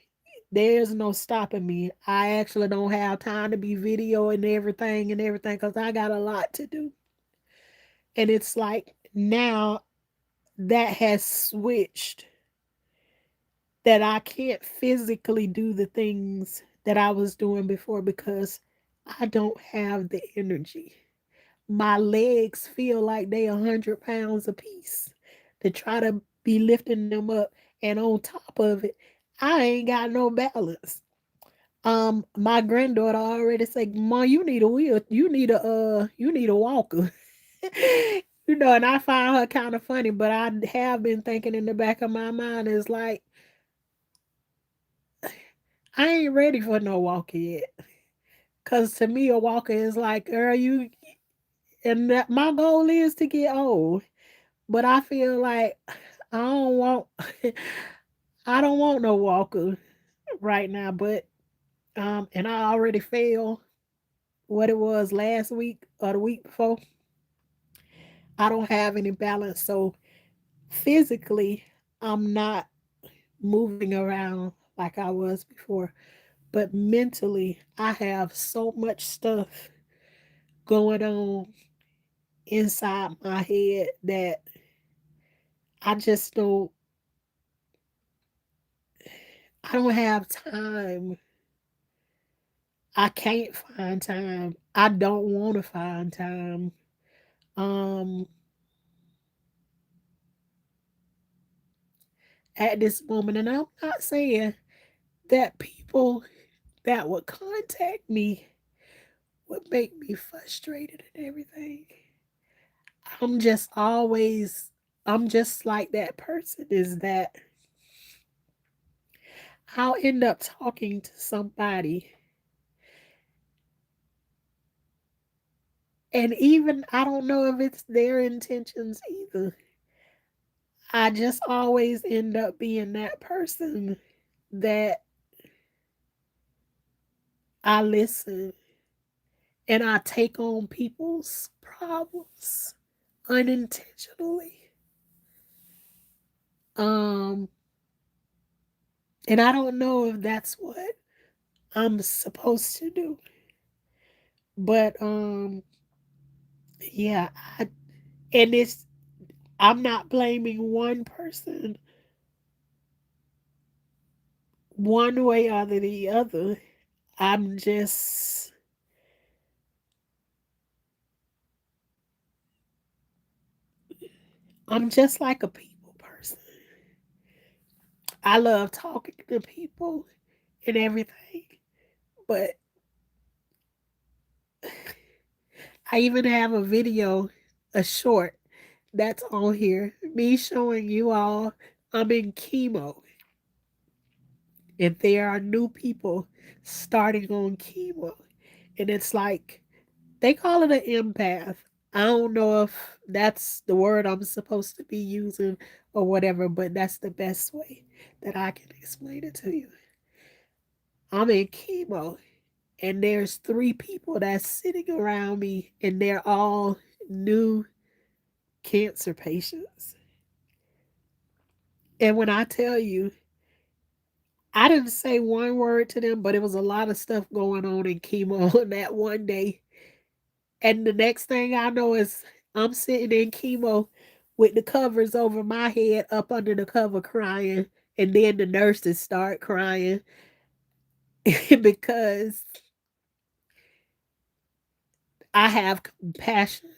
There's no stopping me. I actually don't have time to be videoing everything because I got a lot to do. And it's like now that has switched, that I can't physically do the things that I was doing before because I don't have the energy. My legs feel like they 100 pounds apiece to try to be lifting them up, and on top of it, I ain't got no balance. My granddaughter already said, "Mom, you need a wheel. You need a walker." And I find her kind of funny, but I have been thinking in the back of my mind is like, I ain't ready for no walker yet. Cause to me, a walker is like, girl, you. And my goal is to get old, but I feel like I don't want, I don't want no walker right now. But and I already failed what it was last week or the week before. I don't have any balance, so physically, I'm not moving around like I was before. But mentally, I have so much stuff going on inside my head that I just don't have time. I can't find time. I don't want to find time. Um at this moment, and I'm not saying that people that would contact me would make me frustrated and everything. I'm just always I'm just like that person is that I'll end up talking to somebody, and even I don't know if it's their intentions either. I just always end up being that person that I listen and I take on people's problems unintentionally. Um, and I don't know if that's what I'm supposed to do. But yeah, and it's I'm not blaming one person one way or the other. I'm just I'm just like a people person. I love talking to people and everything. But I even have a video, a short that's on here, me showing you all I'm in chemo. And there are new people starting on chemo. And it's like, they call it an empath. I don't know if that's the word I'm supposed to be using or whatever, but that's the best way that I can explain it to you. I'm in chemo, and there's three people that's sitting around me, and they're all new cancer patients. And when I tell you, I didn't say one word to them, but it was a lot of stuff going on in chemo on that one day. And the next thing I know is I'm sitting in chemo with the covers over my head up under the cover crying. And then the nurses start crying because I have compassion.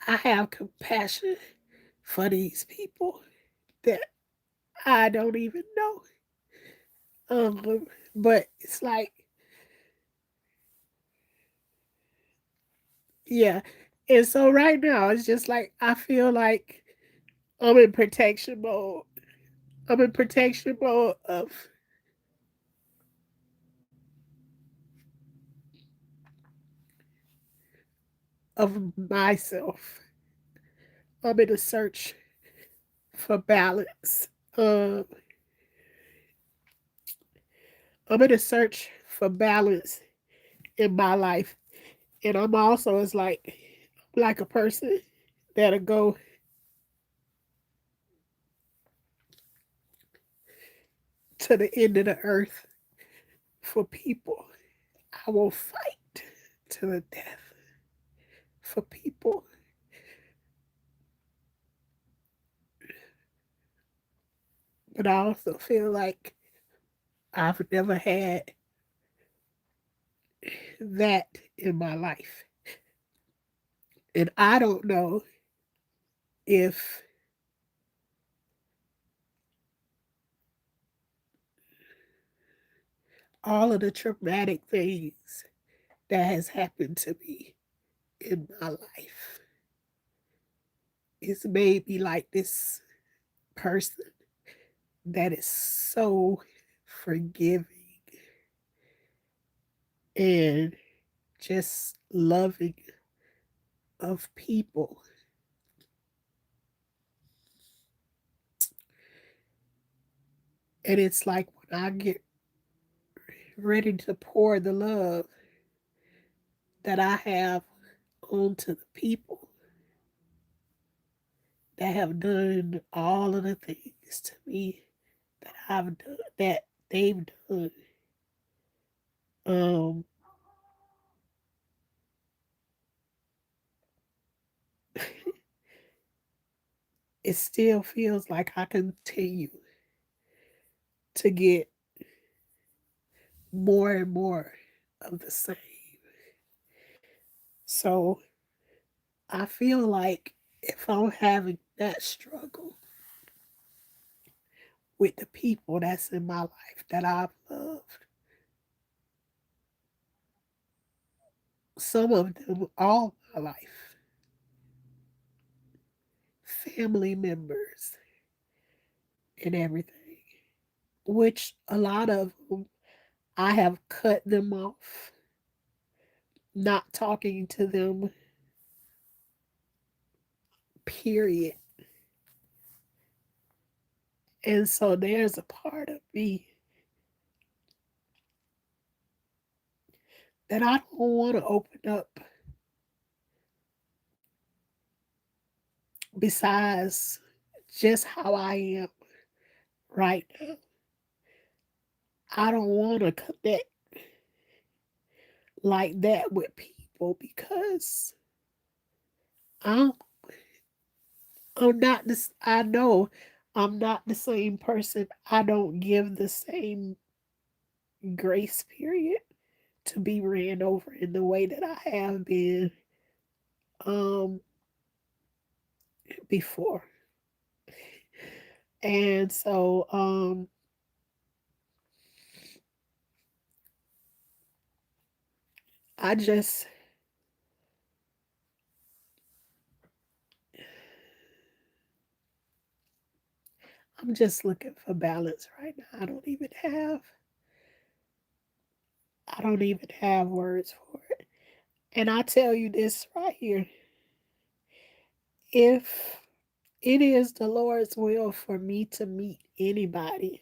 I have compassion for these people that I don't even know. But it's like, yeah. And so right now, it's just like I feel like I'm in protection mode. I'm in protection mode of myself. I'm in a search for balance. Um, I'm in a search for balance in my life, and I'm also is like a person that'll go to the end of the earth for people. I will fight to the death for people, but I also feel like I've never had that in my life, and I don't know if all of the traumatic things that has happened to me in my life is made me like this person that is so forgiving and just loving of people. And it's like when I get ready to pour the love that I have onto the people that have done all of the things to me that I've done, that they've done, um, it still feels like I continue to get more and more of the same. So I feel like if I'm having that struggle with the people that's in my life that I've loved, some of them all my life, family members and everything, which a lot of them I have cut them off, not talking to them, period. And so there's a part of me that I don't want to open up besides just how I am right now. I don't want to connect like that with people because I'm I'm not this I know I'm not the same person. I don't give the same grace period to be ran over in the way that I have been um before. And so I just I'm just looking for balance right now. I don't even have words for it. And I tell you this right here. If it is the Lord's will for me to meet anybody,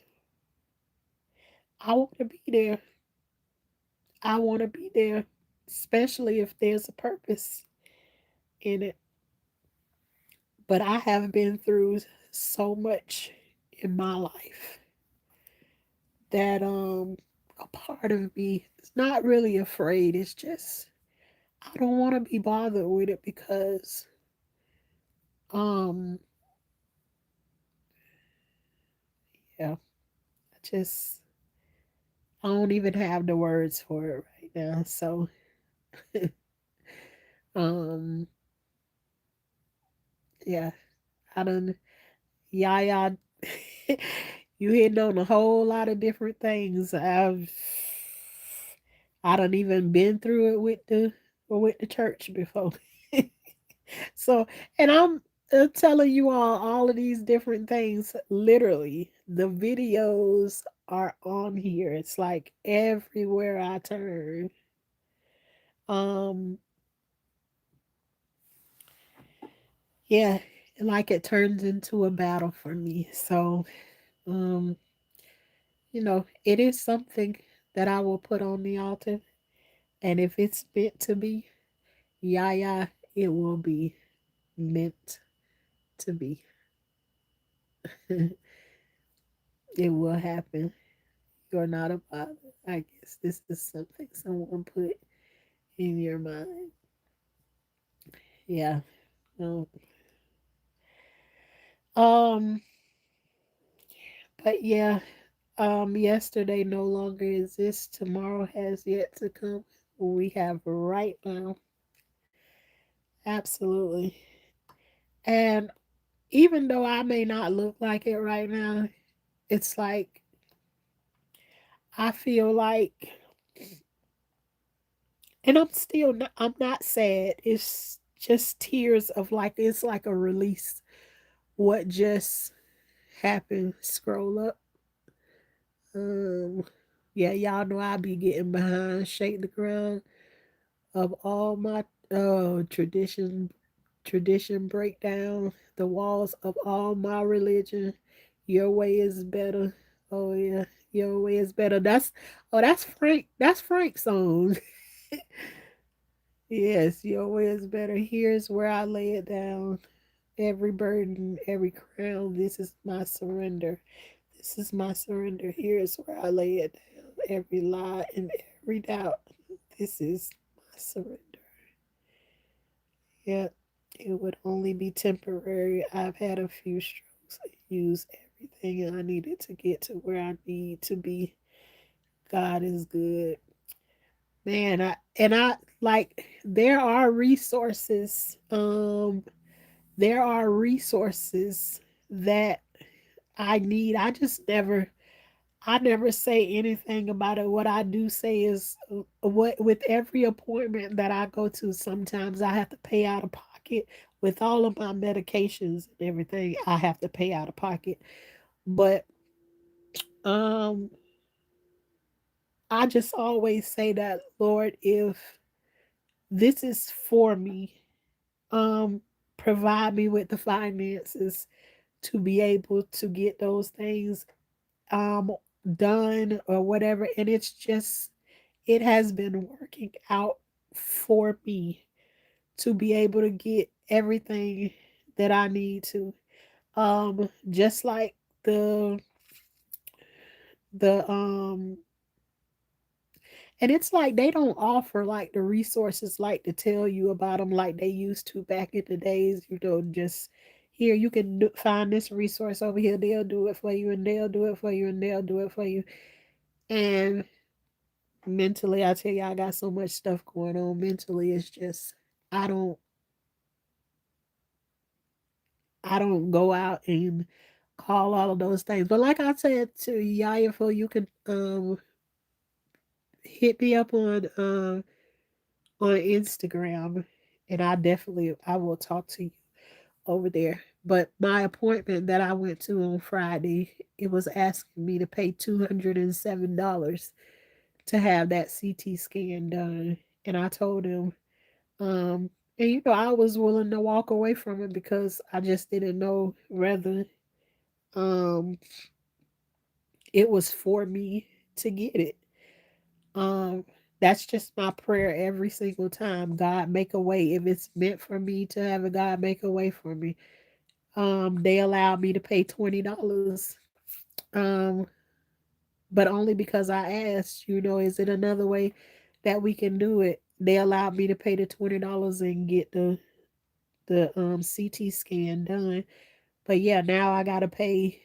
I want to be there. I want to be there, especially if there's a purpose in it. But I have been through so much in my life that a part of me is not really afraid. It's just I don't want to be bothered with it because um yeah, I just I don't even have the words for it right now. So um yeah, I don't yeah, yeah. You hitting on a whole lot of different things. I done even been through it with the church before. So, and I'm telling you all of these different things. Literally, the videos are on here. It's like everywhere I turn. Um, yeah. like it turns into a battle for me. So, um, it is something that I will put on the altar. And if it's meant to be, yeah, yeah, it will be meant to be. It will happen. You're not a bother. I guess this is something someone put in your mind. Yeah. No. Um, but yeah, yesterday no longer exists. Tomorrow has yet to come. We have right now. Absolutely. And even though I may not look like it right now, it's like I feel like, and I'm not sad. It's just tears of like, it's like a release. What just happened? Scroll up. Um, yeah, y'all know I be getting behind, shake the ground of all my tradition breakdown, the walls of all my religion. Your way is better. Oh yeah, your way is better. That's Frank. That's Frank's song. Yes, your way is better. Here's where I lay it down. Every burden, every crown. This is my surrender. This is my surrender. Here's where I lay it down. Every lie and every doubt. This is my surrender. Yeah, it would only be temporary. I've had a few strokes. I used everything I needed to get to where I need to be. God is good. Man, I like there are resources that I need. I never say anything about it. What I do say is, what with every appointment that I go to, sometimes I have to pay out of pocket with all of my medications and everything. I have to pay out of pocket, but um, I just always say that, Lord, if this is for me, um, provide me with the finances to be able to get those things um done or whatever. And it has been working out for me to be able to get everything that I need to. Just like the the and it's like they don't offer like the resources like to tell you about them like they used to back in the days. Just here you can find this resource over here. They'll do it for you, and they'll do it for you, and they'll do it for you. And mentally, I tell you, I got so much stuff going on mentally. It's just I don't I don't go out and call all of those things. But like I said to Yaya, for you can hit me up on Instagram, and I will talk to you over there. But my appointment that I went to on Friday, it was asking me to pay $207 to have that CT scan done, and I told him, um, and I was willing to walk away from it because I just didn't know whether um it was for me to get it. Um, that's just my prayer every single time. God, make a way. If it's meant for me to have a God, make a way for me. They allowed me to pay $20. Um, but only because I asked, is it another way that we can do it? They allowed me to pay the $20 and get the CT scan done. But yeah, now I gotta pay.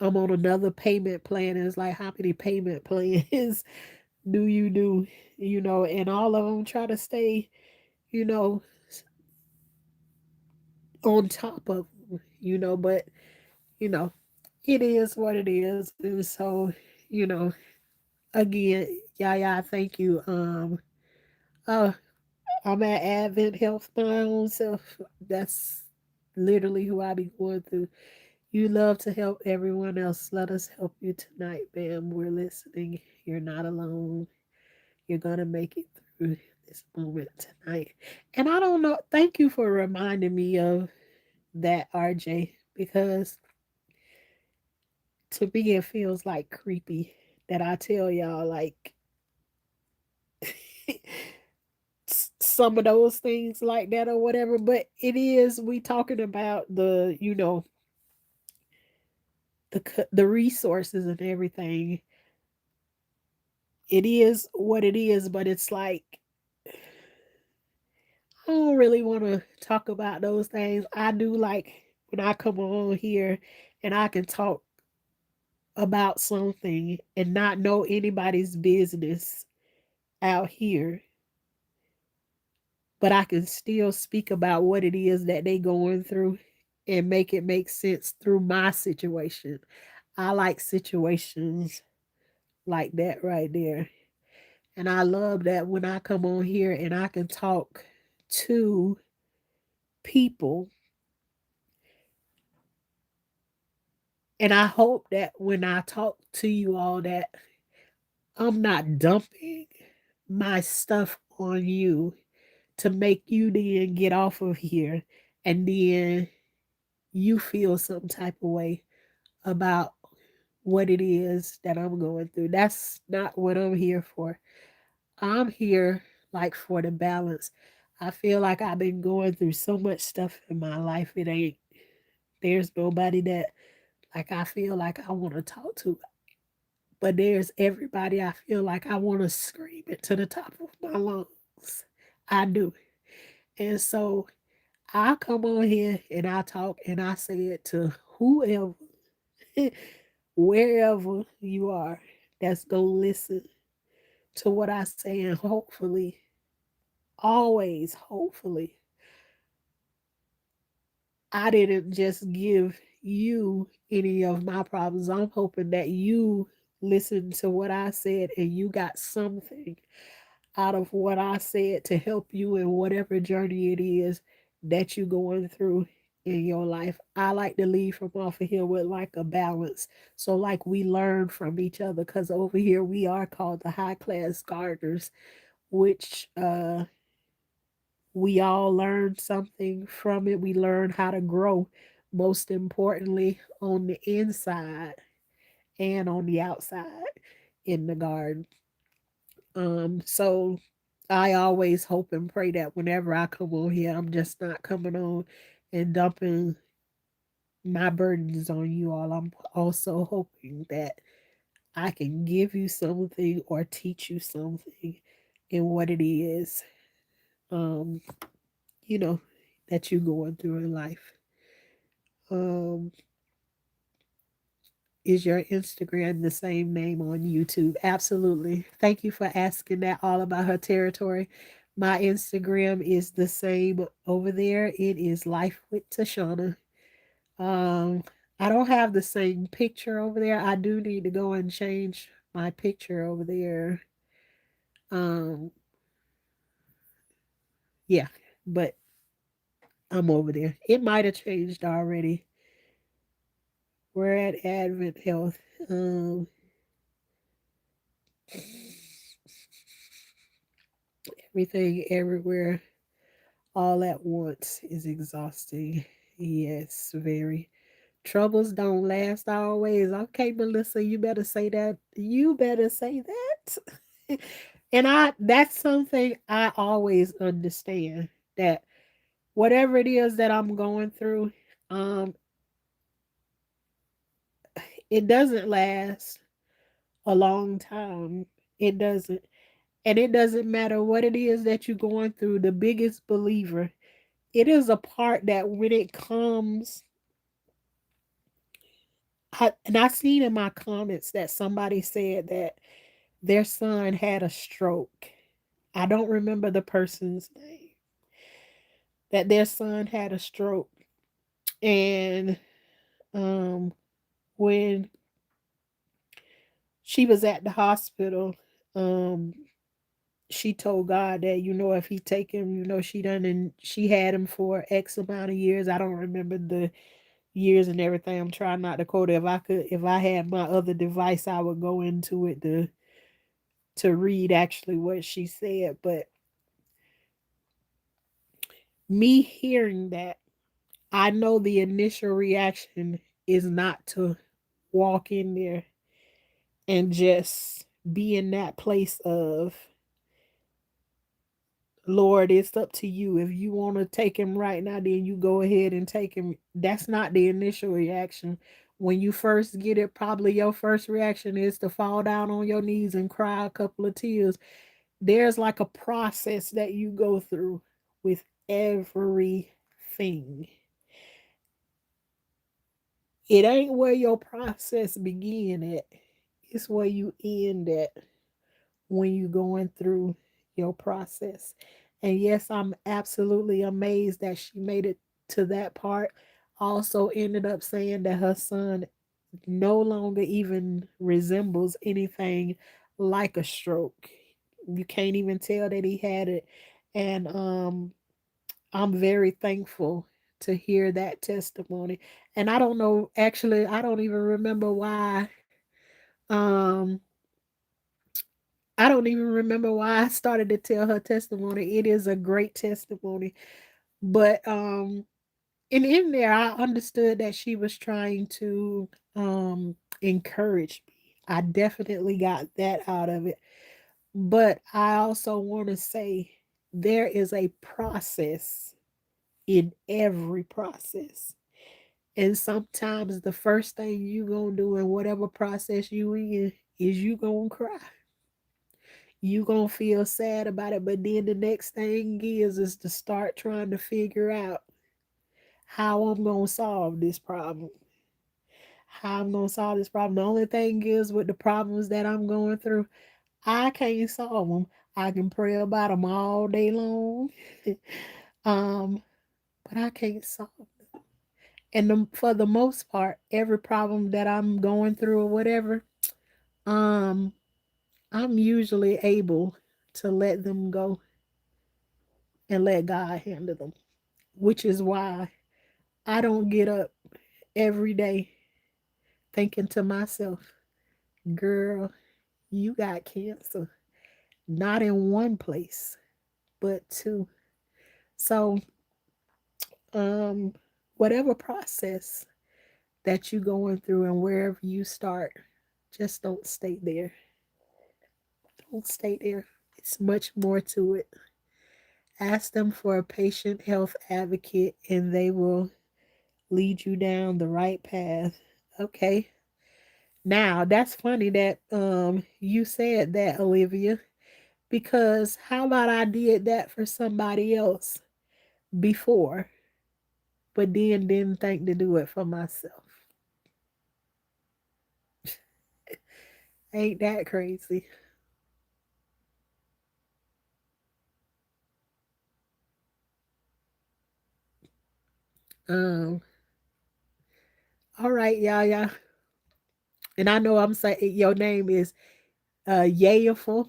I'm on another payment plan. It's like, how many payment plans do you do? And all of them try to stay, you know, on top of them, but you know, it is what it is. And so, you know, again, yeah, thank you. Uh, I'm at Advent Health my own self. That's literally who I be going through. You love to help everyone else. Let us help you tonight, ma'am. We're listening. You're not alone. You're gonna make it through this moment tonight. And I don't know. Thank you for reminding me of that, RJ, because to me it feels like creepy that I tell y'all like some of those things like that or whatever. But it is, we talking about the, the resources and everything. It is what it is, but it's like I don't really want to talk about those things. I do like when I come on here and I can talk about something and not know anybody's business out here, but I can still speak about what it is that they going through and make it make sense through my situation. I like situations like that right there. And I love that when I come on here and I can talk to people. And I hope that when I talk to you all that I'm not dumping my stuff on you to make you then get off of here and then you feel some type of way about what it is that I'm going through. That's not what I'm here for. I'm here like for the balance. I feel like I've been going through so much stuff in my life. It ain't, there's nobody that like I feel like I want to talk to. But there's everybody I feel like I want to scream it to the top of my lungs. I do. And so I come on here and I talk and I say it to whoever, wherever you are, that's going to listen to what I say. And hopefully, always, hopefully, I didn't just give you any of my problems. I'm hoping that you listened to what I said and you got something out of what I said to help you in whatever journey it is that you're going through in your life. I like to leave from off of here with like a balance. So like we learn from each other because over here we are called the high class gardeners, which we all learn something from it. We learn how to grow, most importantly, on the inside and on the outside in the garden. So I always hope and pray that whenever I come on here, I'm just not coming on and dumping my burdens on you all. I'm also hoping that I can give you something or teach you something in what it is, um, you know, that you're going through in life. Um, is your Instagram the same name on YouTube? Absolutely. Thank you for asking that all about her territory. My Instagram is the same over there. It is Life with Tashana. Um, I don't have the same picture over there. I do need to go and change my picture over there. Um, yeah, but I'm over there. It might have changed already. We're at Advent Health. Um, everything, everywhere, all at once is exhausting. Yes, very. Troubles don't last always. Okay, Melissa, you better say that. You better say that. And that's something I always understand that whatever it is that I'm going through, um, it doesn't last a long time. It doesn't. And it doesn't matter what it is that you're going through, the biggest believer, it is a part that when it comes, and I seen in my comments that somebody said that their son had a stroke. I don't remember the person's name. That their son had a stroke. And um, when she was at the hospital, um, she told God that, if he take him, she done and she had him for X amount of years. I don't remember the years and everything. I'm trying not to quote it. If I had my other device, I would go into it to read actually what she said. But me hearing that, I know the initial reaction is not to walk in there and just be in that place of, Lord, it's up to you. If you want to take him right now, then you go ahead and take him. That's not the initial reaction. When you first get it, probably your first reaction is to fall down on your knees and cry a couple of tears. There's like a process that you go through with everything. It ain't where your process begin at. It's where you end at when you going through your process. And yes, I'm absolutely amazed that she made it to that part. Also ended up saying that her son no longer even resembles anything like a stroke. You can't even tell that he had it. And I'm very thankful to hear that testimony. And I don't know, actually, I don't even remember why. Um, I don't even remember why I started to tell her testimony. It is a great testimony. But and in there I understood that she was trying to encourage me. I definitely got that out of it. But I also want to say there is a process in every process. And sometimes the first thing you gonna do in whatever process you in is you gonna cry. You gonna feel sad about it, but then the next thing is to start trying to figure out how I'm gonna solve this problem. How I'm gonna solve this problem. The only thing is with the problems that I'm going through, I can't solve them. I can pray about them all day long, um, but I can't solve them. And for the most part, every problem that I'm going through or whatever, um, I'm usually able to let them go and let God handle them, which is why I don't get up every day thinking to myself, girl, you got cancer. Not in one place, but two. So, um, whatever process that you're going through and wherever you start, just don't stay there. Don't stay there. It's much more to it. Ask them for a patient health advocate and they will lead you down the right path. Okay. Now, that's funny that you said that, Olivia, because how about I did that for somebody else before, but then didn't think to do it for myself. Ain't that crazy? Um, all right, Yaya. And I know I'm saying your name is Yayaful.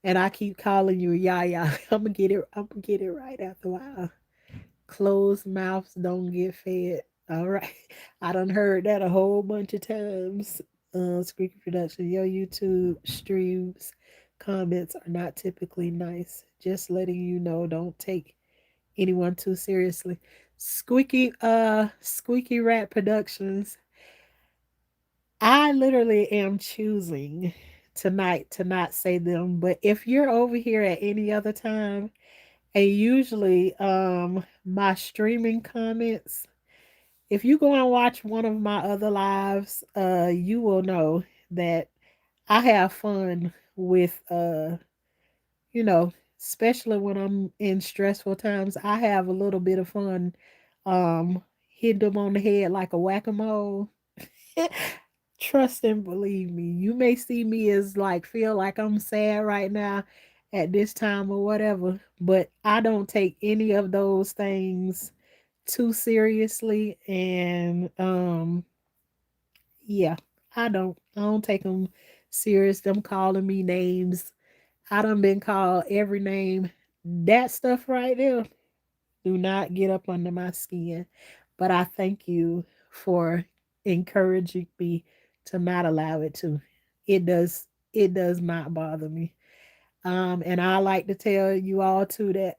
And I keep calling you Yaya. I'm gonna get it right after a while. Closed mouths don't get fed. All right. I done heard that a whole bunch of times. Squeaky Production, your YouTube streams comments are not typically nice. Just letting you know, don't take anyone too seriously. Squeaky Rat Productions. I literally am choosing tonight to not say them, but if you're over here at any other time, and usually my streaming comments, if you go and watch one of my other lives, you will know that I have fun with you know, especially when I'm in stressful times, I have a little bit of fun hitting them on the head like a whack-a-mole. Trust and believe me. You may see me as like feel like I'm sad right now at this time or whatever, but I don't take any of those things too seriously and yeah, I don't take them serious. Them calling me names. I done been called every name. That stuff right there do not get up under my skin. But I thank you for encouraging me to not allow it to. It does not bother me. And I like to tell you all too that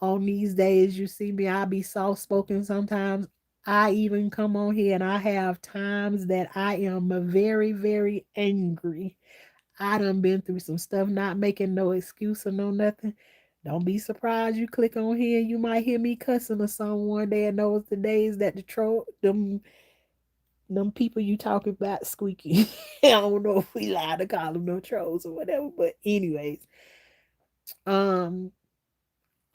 On these days, you see me, I be soft spoken sometimes. I even come on here and I have times that I am very, very angry. I done been through some stuff, not making no excuse or no nothing. Don't be surprised you click on here, you might hear me cussing or something one day, and those the days that the troll them people you talking about squeaky. I don't know if we allowed to call them no trolls or whatever, but anyways, um,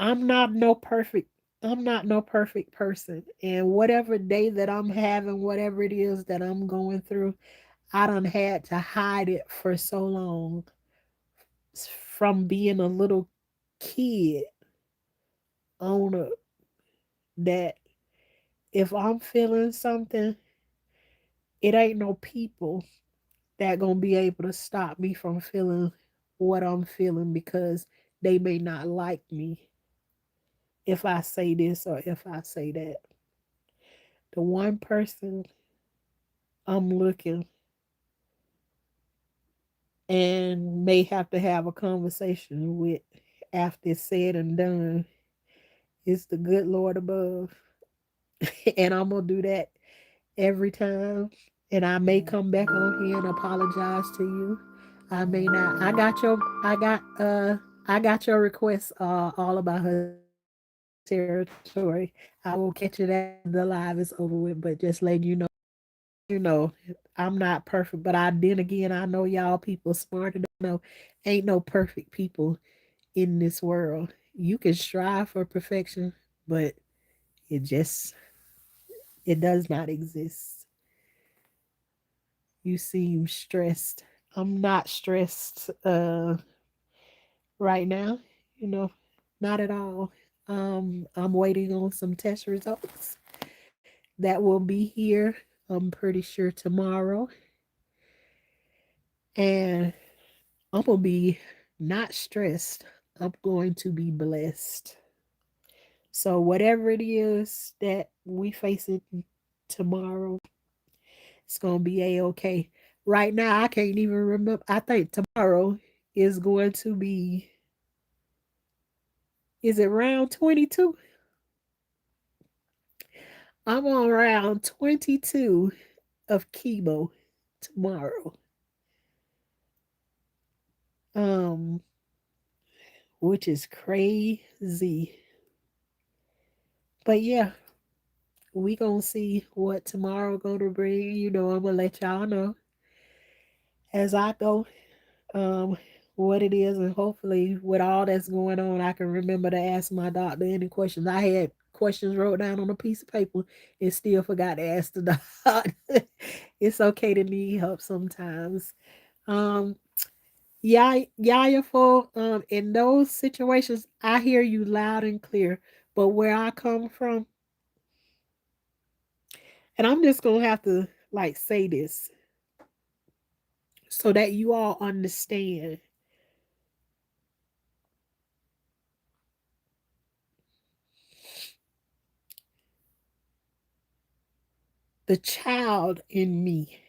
I'm not no perfect. I'm not no perfect person, and whatever day that I'm having, whatever it is that I'm going through, I done had to hide it for so long from being a little kid on a, that if I'm feeling something, it ain't no people that gonna be able to stop me from feeling what I'm feeling because they may not like me if I say this or if I say that. The one person I'm looking and may have to have a conversation with after it's said and done is the good Lord above. And I'm gonna do that every time. And I may come back on here and apologize to you. I may not. I got your request all about her territory. I will catch it after the live is over with, but just letting you know I'm not perfect, but then again I know y'all people smart enough to know ain't no perfect people in this world. You can strive for perfection, but it just it does not exist. You seem stressed. I'm not stressed right now, you know, not at all. I'm waiting on some test results that will be here, I'm pretty sure tomorrow. And I'm going to be not stressed. I'm going to be blessed. So whatever it is that we face it tomorrow, it's gonna be a-okay. Right now, I can't even remember. I think tomorrow is going to be. Is it round 22? I'm on round 22 of chemo tomorrow. Um, which is crazy. But yeah, we gonna see what tomorrow gonna bring. You know, I'm gonna let y'all know as I go um what it is, and hopefully with all that's going on I can remember to ask my doctor any questions. I had questions wrote down on a piece of paper and still forgot to ask the doctor. It's okay to need help sometimes. um yeah, for in those situations I hear you loud and clear, but where I come from, and I'm just gonna have to like say this so that you all understand, the child in me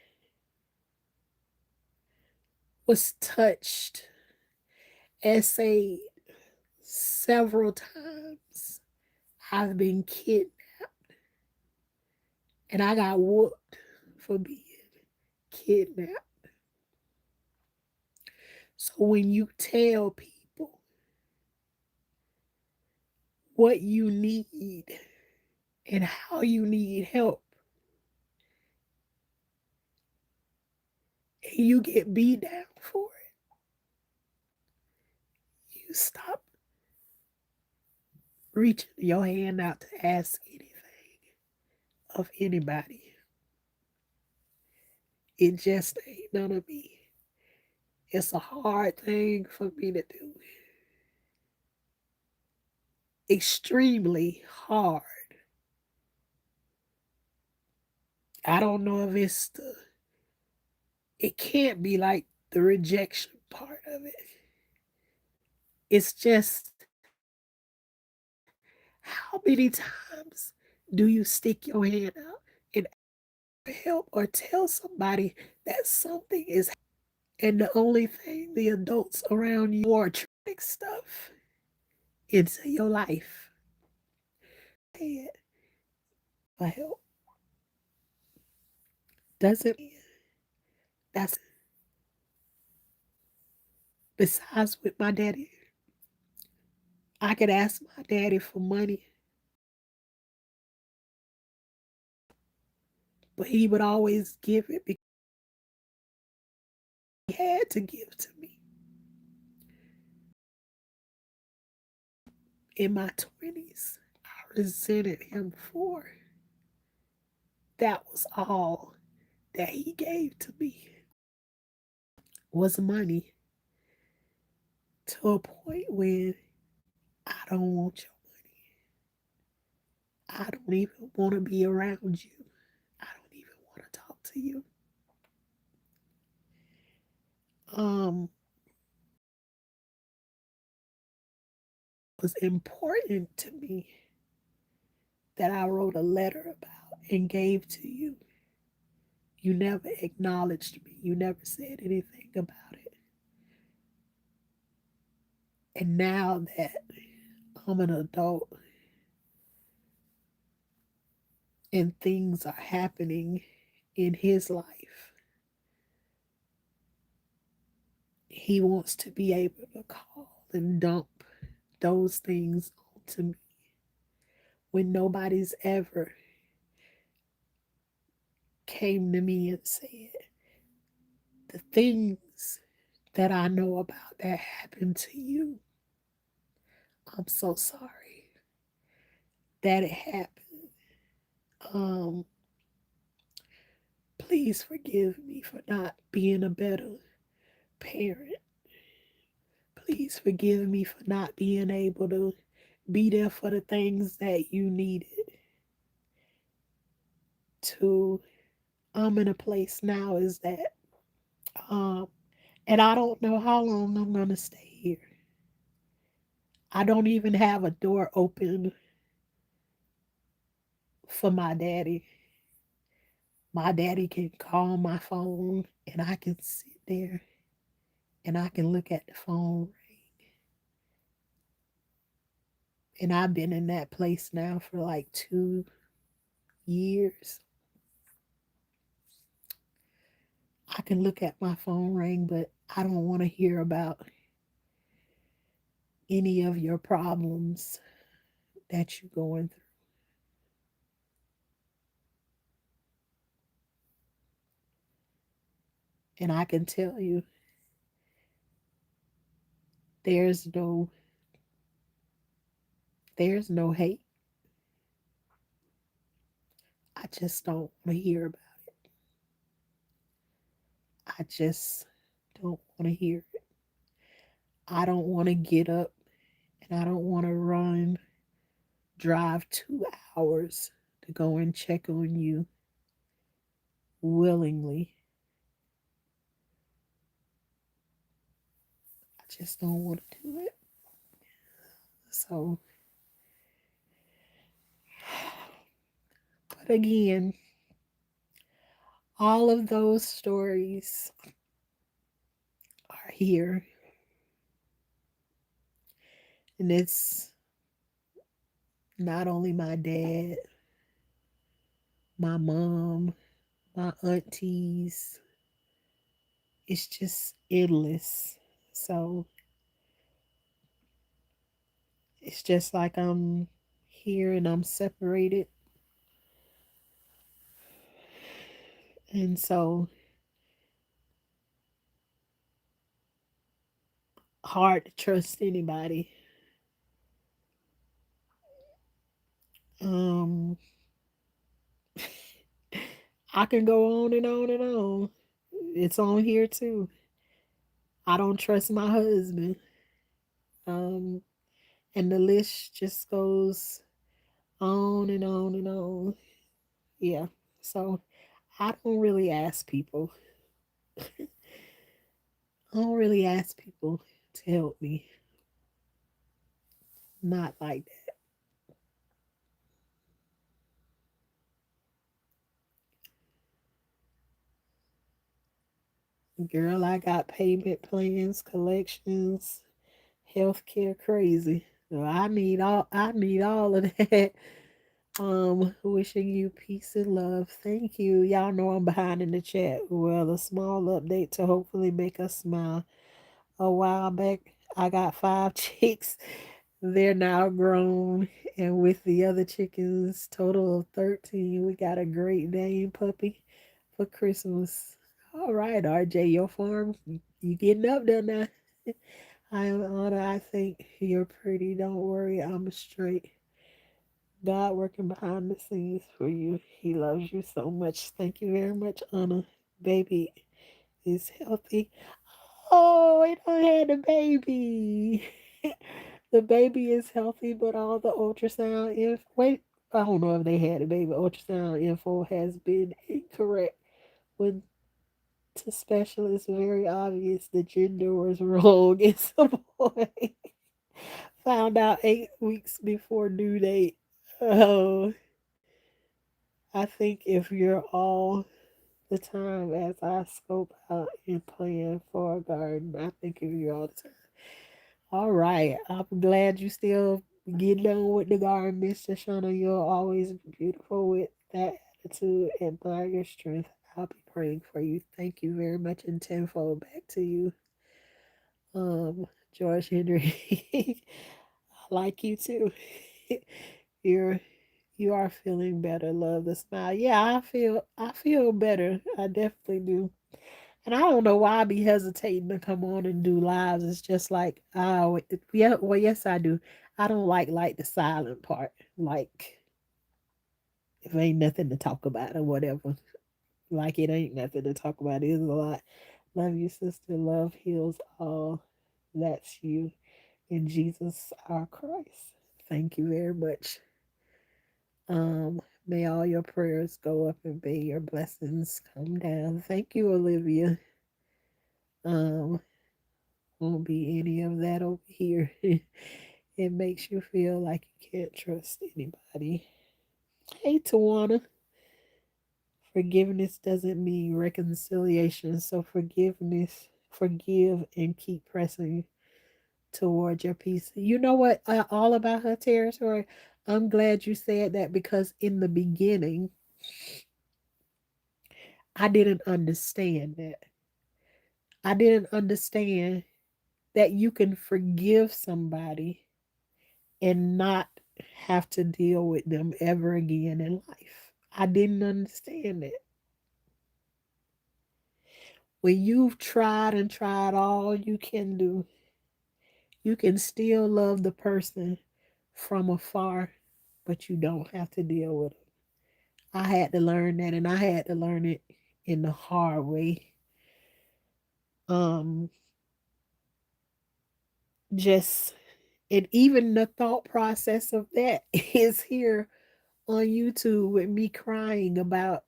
was touched and saved several times. I've been kidnapped and I got whooped for being kidnapped. So when you tell people what you need and how you need help, and you get beat down for it, you stop reaching your hand out to ask anything of anybody. It just ain't none of me. It's a hard thing for me to do. Extremely hard. I don't know if it can't be like the rejection part of it. It's just how many times do you stick your hand out and help or tell somebody that something is happening, and the only thing the adults around you are traumatic stuff into your life? dad for help doesn't that's besides with my daddy. I could ask my daddy for money, but he would always give it because he had to give to me. In my 20s, I resented him for that was all that he gave to me was money to a point when I don't want your money. I don't even want to be around you. I don't even want to talk to you. Um, it was important to me that I wrote a letter about and gave to you. You never acknowledged me. You never said anything about it. And now that I'm an adult and things are happening in his life, he wants to be able to call and dump those things onto me when nobody's ever came to me and said, the things that I know about that happened to you, I'm so sorry that it happened. Um, Please forgive me for not being a better parent. Please forgive me for not being able to be there for the things that you needed to. I'm in a place now is that um and I don't know how long I'm gonna stay here. I don't even have a door open for my daddy. My daddy can call my phone and I can sit there and I can look at the phone ring. And I've been in that place now for like 2 years. I can look at my phone ring, but I don't want to hear about any of your problems that you're going through. And I can tell you, there's no there's no hate. I just don't want to hear about it. I just don't want to hear it. I don't want to get up and I don't want to drive 2 hours to go and check on you willingly. I just don't want to do it. So, but again, all of those stories are here. And it's not only my dad, my mom, my aunties, it's just endless. So it's just like I'm here and I'm separated. And so hard to trust anybody. Um, I can go on and on and on. It's on here too. I don't trust my husband. Um, and the list just goes on and on and on. Yeah. So I don't really ask people. I don't really ask people to help me. Not like that. Girl, I got payment plans, collections, healthcare crazy. So I need all of that. Wishing you peace and love. Thank you. Y'all know I'm behind in the chat. Well, a small update to hopefully make us smile. A while back, I got five chicks. They're now grown, and with the other chickens, total of 13, we got a Great Dane puppy for Christmas. All right, RJ, your farm, you getting up there now. I am honored. I think you're pretty. Don't worry, I'm straight. God working behind the scenes for you. He loves you so much. Thank you very much, Anna. Baby is healthy. Oh, we don't had the baby. The baby is healthy, but all the ultrasound wait, I don't know if they had a baby. Ultrasound info has been incorrect. When to specialists, very obvious the gender was wrong. It's a boy. Found out 8 weeks before due date. Oh, I think if you're all the time as I scope out and plan for a garden, I think if you're all the time. All right. I'm glad you still getting on with the garden, Mr. Shauna. You're always beautiful with that attitude and by your strength. I'll be praying for you. Thank you very much and tenfold back to you, um, George Henry. I like you too. You're you are feeling better. Love the smile. Yeah, I feel better. I definitely do. And I don't know why I be hesitating to come on and do lives. It's just like, oh, yeah, well, yes, I do. I don't like the silent part. Like, if ain't nothing to talk about or whatever. Like, it ain't nothing to talk about. It is a lot. Love you, sister. Love heals all. That's you in Jesus our Christ. Thank you very much. May all your prayers go up and may your blessings come down. Thank you, Olivia. Um, won't be any of that over here. It makes you feel like you can't trust anybody. Hey, Tawana. Forgiveness doesn't mean reconciliation. So, forgive, and keep pressing toward your peace. You know what? All about her territory. I'm glad you said that because in the beginning, I didn't understand that. I didn't understand that you can forgive somebody and not have to deal with them ever again in life. I didn't understand it. When you've tried and tried all you can do, you can still love the person from afar, but you don't have to deal with it. I had to learn that, and I had to learn it in the hard way. Um, just and even the thought process of that is here on YouTube with me crying about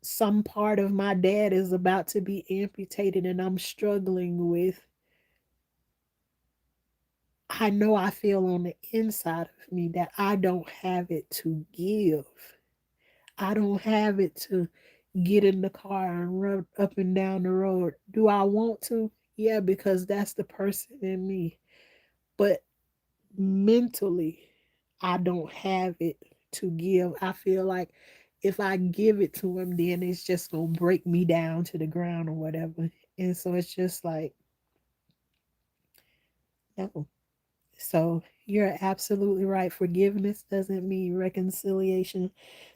some part of my dad is about to be amputated and I'm struggling with. I know I feel on the inside of me that I don't have it to give. I don't have it to get in the car and run up and down the road. Do I want to? Yeah, because that's the person in me. But mentally, I don't have it to give. I feel like if I give it to him, then it's just gonna break me down to the ground or whatever. And so it's just like, no. So you're absolutely right. Forgiveness doesn't mean reconciliation.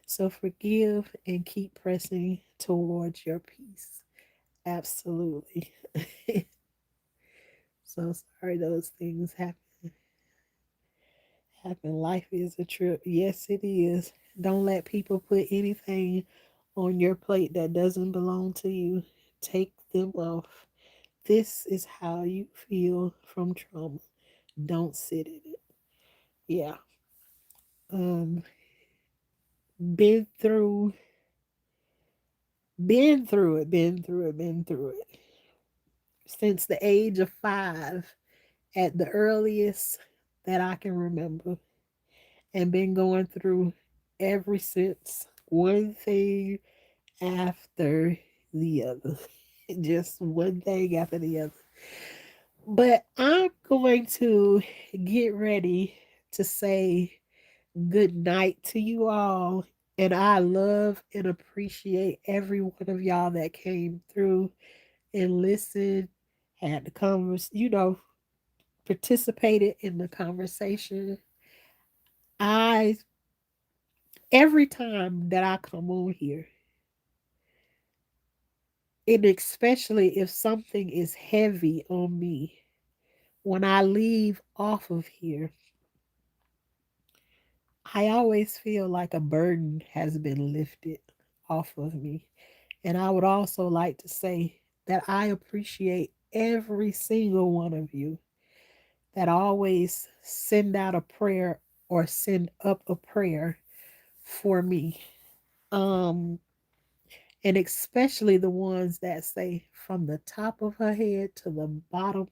So forgive and keep pressing towards your peace. Absolutely. So sorry those things happen. Life is a trip. Yes, it is. Don't let people put anything on your plate that doesn't belong to you. Take them off. This is how you feel from trauma. Don't sit in it. Yeah. Um, been through, been through it. Since the age of 5, at the earliest that I can remember, and been going through ever since. One thing after the other. Just one thing after the other. But I'm going to get ready to say Good night to you all. And I love and appreciate every one of y'all that came through and listened, had the participated in the conversation. I every time that I come on here, and especially if something is heavy on me, when I leave off of here, I always feel like a burden has been lifted off of me. And I would also like to say that I appreciate every single one of you that always send out a prayer or send up a prayer for me. Um, and especially the ones that say from the top of her head to the bottom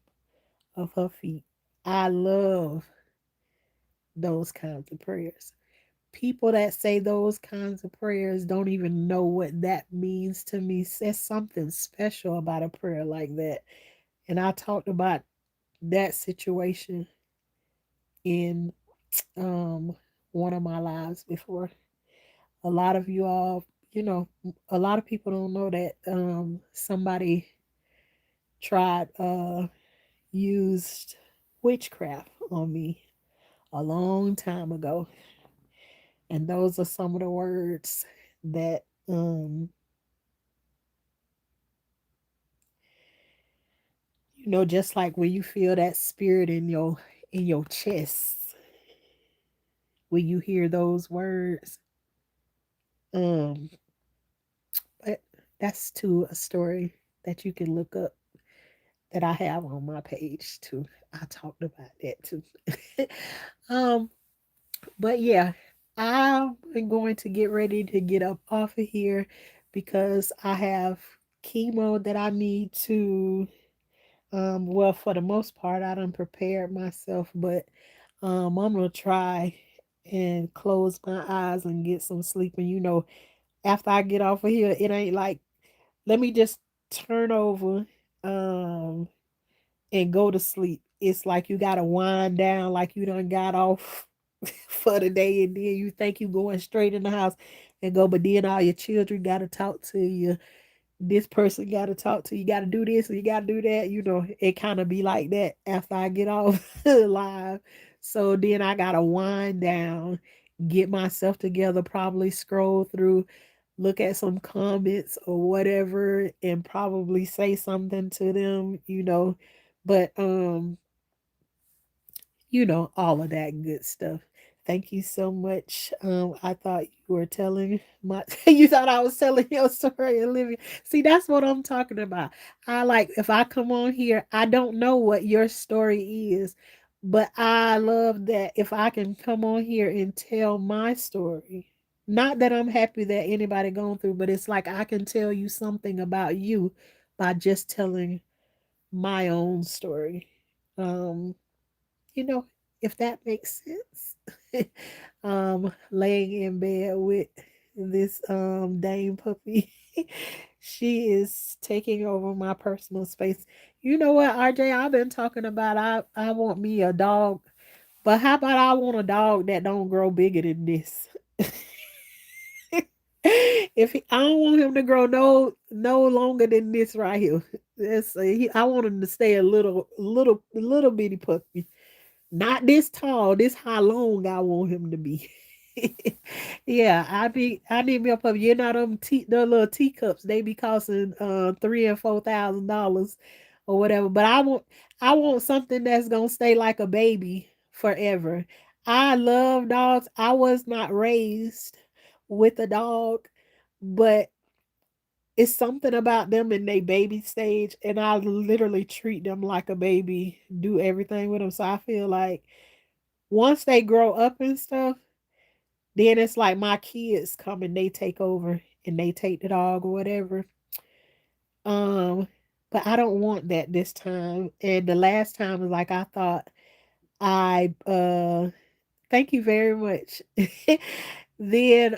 of her feet. I love those kinds of prayers. People that say those kinds of prayers don't even know what that means to me. Says something special about a prayer like that. And I talked about that situation in um one of my lives before. A lot of you all, a lot of people don't know that somebody tried used witchcraft on me a long time ago. And those are some of the words that just like when you feel that spirit in your chest when you hear those words. Um but that's too a story that you can look up that I have on my page too. I talked about that too. um but yeah, I'm going to get ready to get up off of here because I have chemo that I need to well, for the most part I done prepared myself, but I'm gonna try and close my eyes and get some sleep. And after I get off of here, it ain't like let me just turn over um and go to sleep. It's like you gotta wind down like you done got off for the day, and then you think you going straight in the house and go, but then all your children gotta talk to you. This person got to talk to you, got to do this, and you got to do that. It kind of be like that after I get off live. So then I got to wind down, get myself together, probably scroll through, look at some comments or whatever, and probably say something to them. But all of that good stuff. Thank you so much. I thought you were telling my you thought I was telling your story, Olivia. See, that's what I'm talking about. I like if I come on here, I don't know what your story is, but I love that if I can come on here and tell my story. Not that I'm happy that anybody going through, but it's like I can tell you something about you by just telling my own story. Um you know, if that makes sense. Laying in bed with this Dane puppy. She is taking over my personal space. You know what, RJ, I've been talking about I want me a dog, but how about I want a dog that don't grow bigger than this? I don't want him to grow no longer than this right here. I want him to stay a little bitty puppy. Not this tall. This how long I want him to be. Yeah, I need me a puppy. You know the little teacups. They be costing $3,000 and $4,000 or whatever. But I want something that's gonna stay like a baby forever. I love dogs. I was not raised with a dog, but it's something about them in their baby stage, and I literally treat them like a baby, do everything with them. So I feel like once they grow up and stuff, then it's like my kids come and they take over and they take the dog or whatever. Um, but I don't want that this time. And the last time was like I thought I thank you very much. Then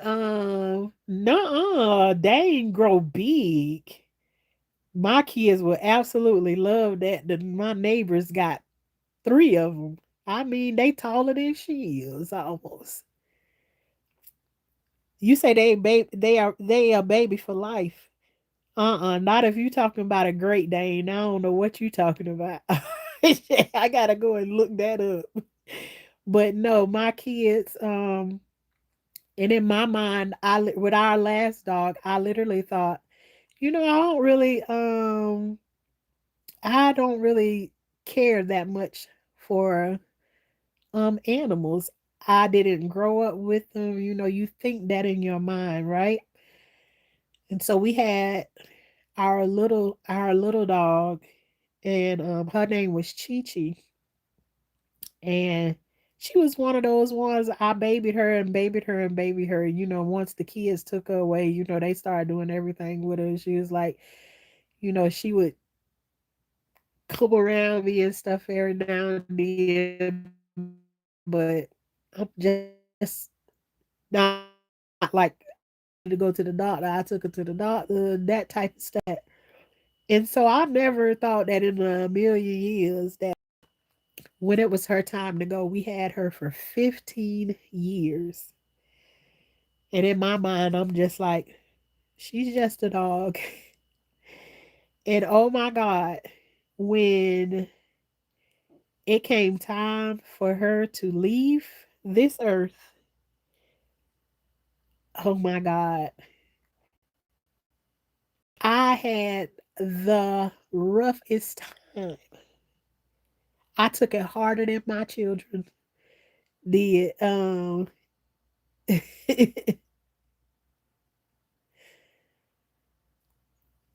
no, they ain't grow big. My kids will absolutely love that. My neighbors got three of them. I mean, they taller than she is almost. You say they are baby for life. Not if you talking about a Great Dane. I don't know what you talking about. I gotta go and look that up. But no, my kids, and in my mind, with our last dog, I literally thought, I don't really care that much for animals. I didn't grow up with them. You think that in your mind, right? And so we had our little dog, and her name was Chi Chi, and she was one of those ones. I babied her and babied her and babied her. Once the kids took her away, they started doing everything with her. She was like, she would come around me and stuff every now and then, but I'm just not like I need to go to the doctor. I took her to the doctor, that type of stuff like that. And so I never thought that in a million years that when it was her time to go, we had her for 15 years. And in my mind, I'm just like, she's just a dog. And oh my God, when it came time for her to leave this earth, oh my God, I had the roughest time. I took it harder than my children did.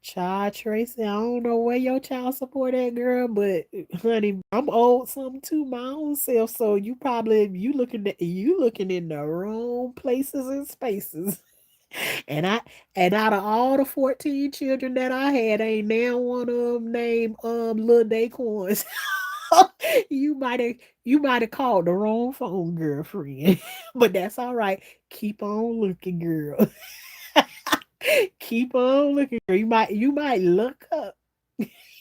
Child Tracy, I don't know where your child support at, girl, but honey, I'm old something too, my own self. So you looking in the wrong places and spaces. And I and out of all the 14 children that I had, ain't now one of them named Little Daquans. you might have you might have called the wrong phone, girlfriend. But that's all right. Keep on looking, girl. Keep on looking, girl. You might look up.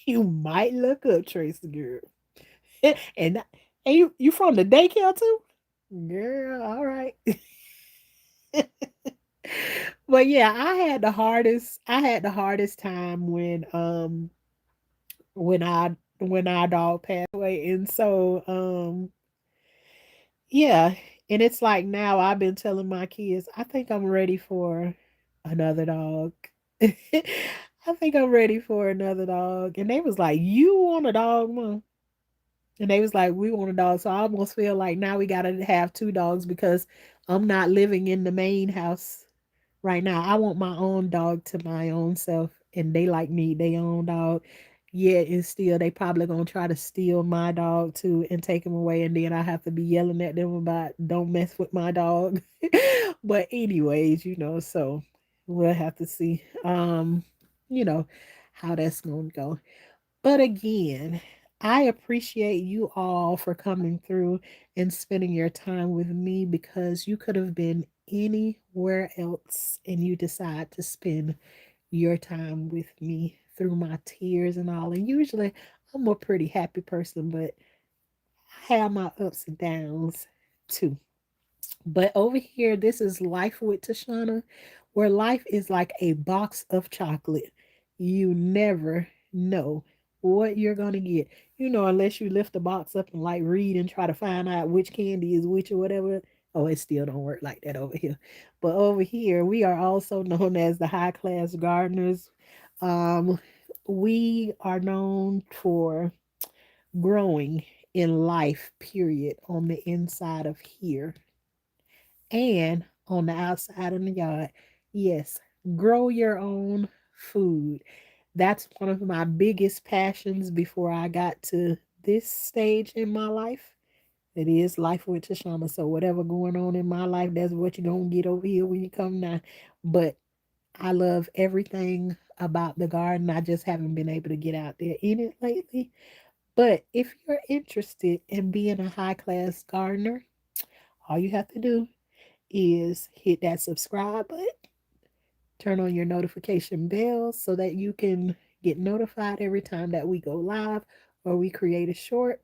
You might look up, Tracy, girl. and and you from the daycare too? Girl, all right. But yeah, I had the hardest time when our dog passed away. And so yeah, and it's like now I've been telling my kids, I think I'm ready for another dog. I think I'm ready for another dog. And they was like, "You want a dog, Mom?" And they was like, "We want a dog." So I almost feel like now we gotta have two dogs because I'm not living in the main house right now. I want my own dog to my own self, and they like need their own dog. Yeah, and still they probably gonna try to steal my dog too and take him away, and then I have to be yelling at them about don't mess with my dog. But anyways, so we'll have to see, you know, how that's gonna go. But again, I appreciate you all for coming through and spending your time with me because you could have been anywhere else and you decide to spend your time with me through my tears and all. And usually I'm a pretty happy person, but I have my ups and downs too. But over here, this is Life with Tashana, where life is like a box of chocolate. You never know what you're going to get. Unless you lift the box up and like read and try to find out which candy is which or whatever. Oh, it still don't work like that over here. But over here, we are also known as the high class gardeners. Um, we are known for growing in life, period, on the inside of here and on the outside in the yard. Yes, grow your own food. That's one of my biggest passions before I got to this stage in my life. It is Life with Tashana. So whatever going on in my life, that's what you're gonna get over here when you come now. But I love everything about the garden. I just haven't been able to get out there in it lately. But if you're interested in being a high class gardener, all you have to do is hit that subscribe button, turn on your notification bell so that you can get notified every time that we go live or we create a short,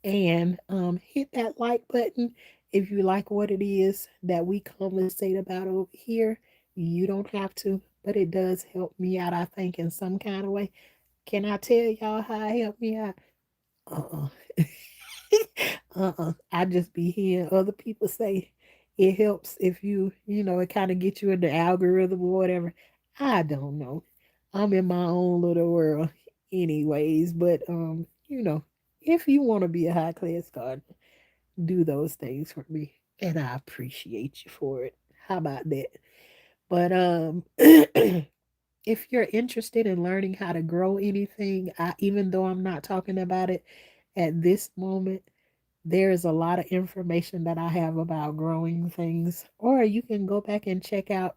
and hit that like button If you like what it is that we conversate about over here, you don't have to, but it does help me out, I think, in some kind of way. Can I tell y'all how it helped me out? Uh-uh. I just be hearing other people say it helps if it kind of gets you in the algorithm or whatever. I don't know. I'm in my own little world anyways, but if you want to be a high class gardener, do those things for me and I appreciate you for it. How about that? But if you're interested in learning how to grow anything, even though I'm not talking about it at this moment, there is a lot of information that I have about growing things. Or you can go back and check out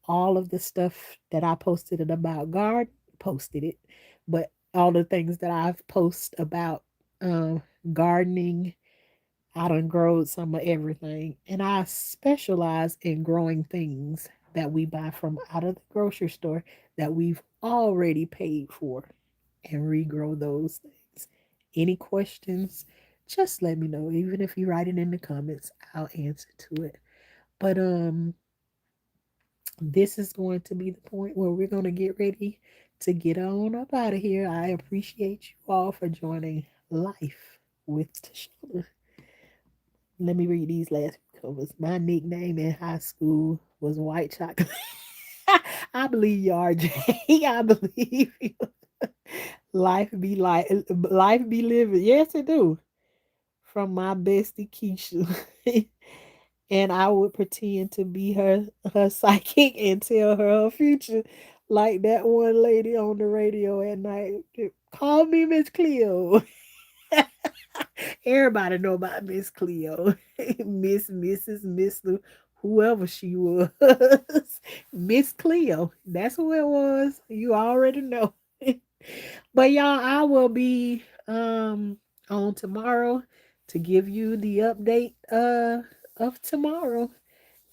all of the stuff that I posted it about posted it, but all the things that I've posted about gardening. I done growed some of everything. And I specialize in growing things that we buy from out of the grocery store that we've already paid for and regrow those things. Any questions? Just let me know. Even if you write it in the comments, I'll answer to it. But this is going to be the point where we're going to get ready to get on up out of here. I appreciate you all for joining Life with Tashana. Let me read these last few covers. My nickname in high school was White Chocolate. I believe you, RJ. I believe you. Life be living. Yes, it do. From my bestie Keisha. And I would pretend to be her psychic and tell her her future, like that one lady on the radio at night. Call me Miss Cleo. Everybody know about Miss Cleo, Mrs. whoever she was, Miss Cleo. That's who it was. You already know. But y'all, I will be on tomorrow to give you the update of tomorrow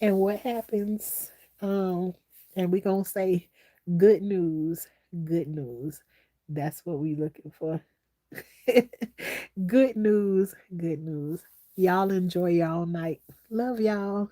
and what happens. Um, and we gonna say good news, good news. That's what we looking for. Good news, good news. Y'all enjoy y'all night. Love y'all.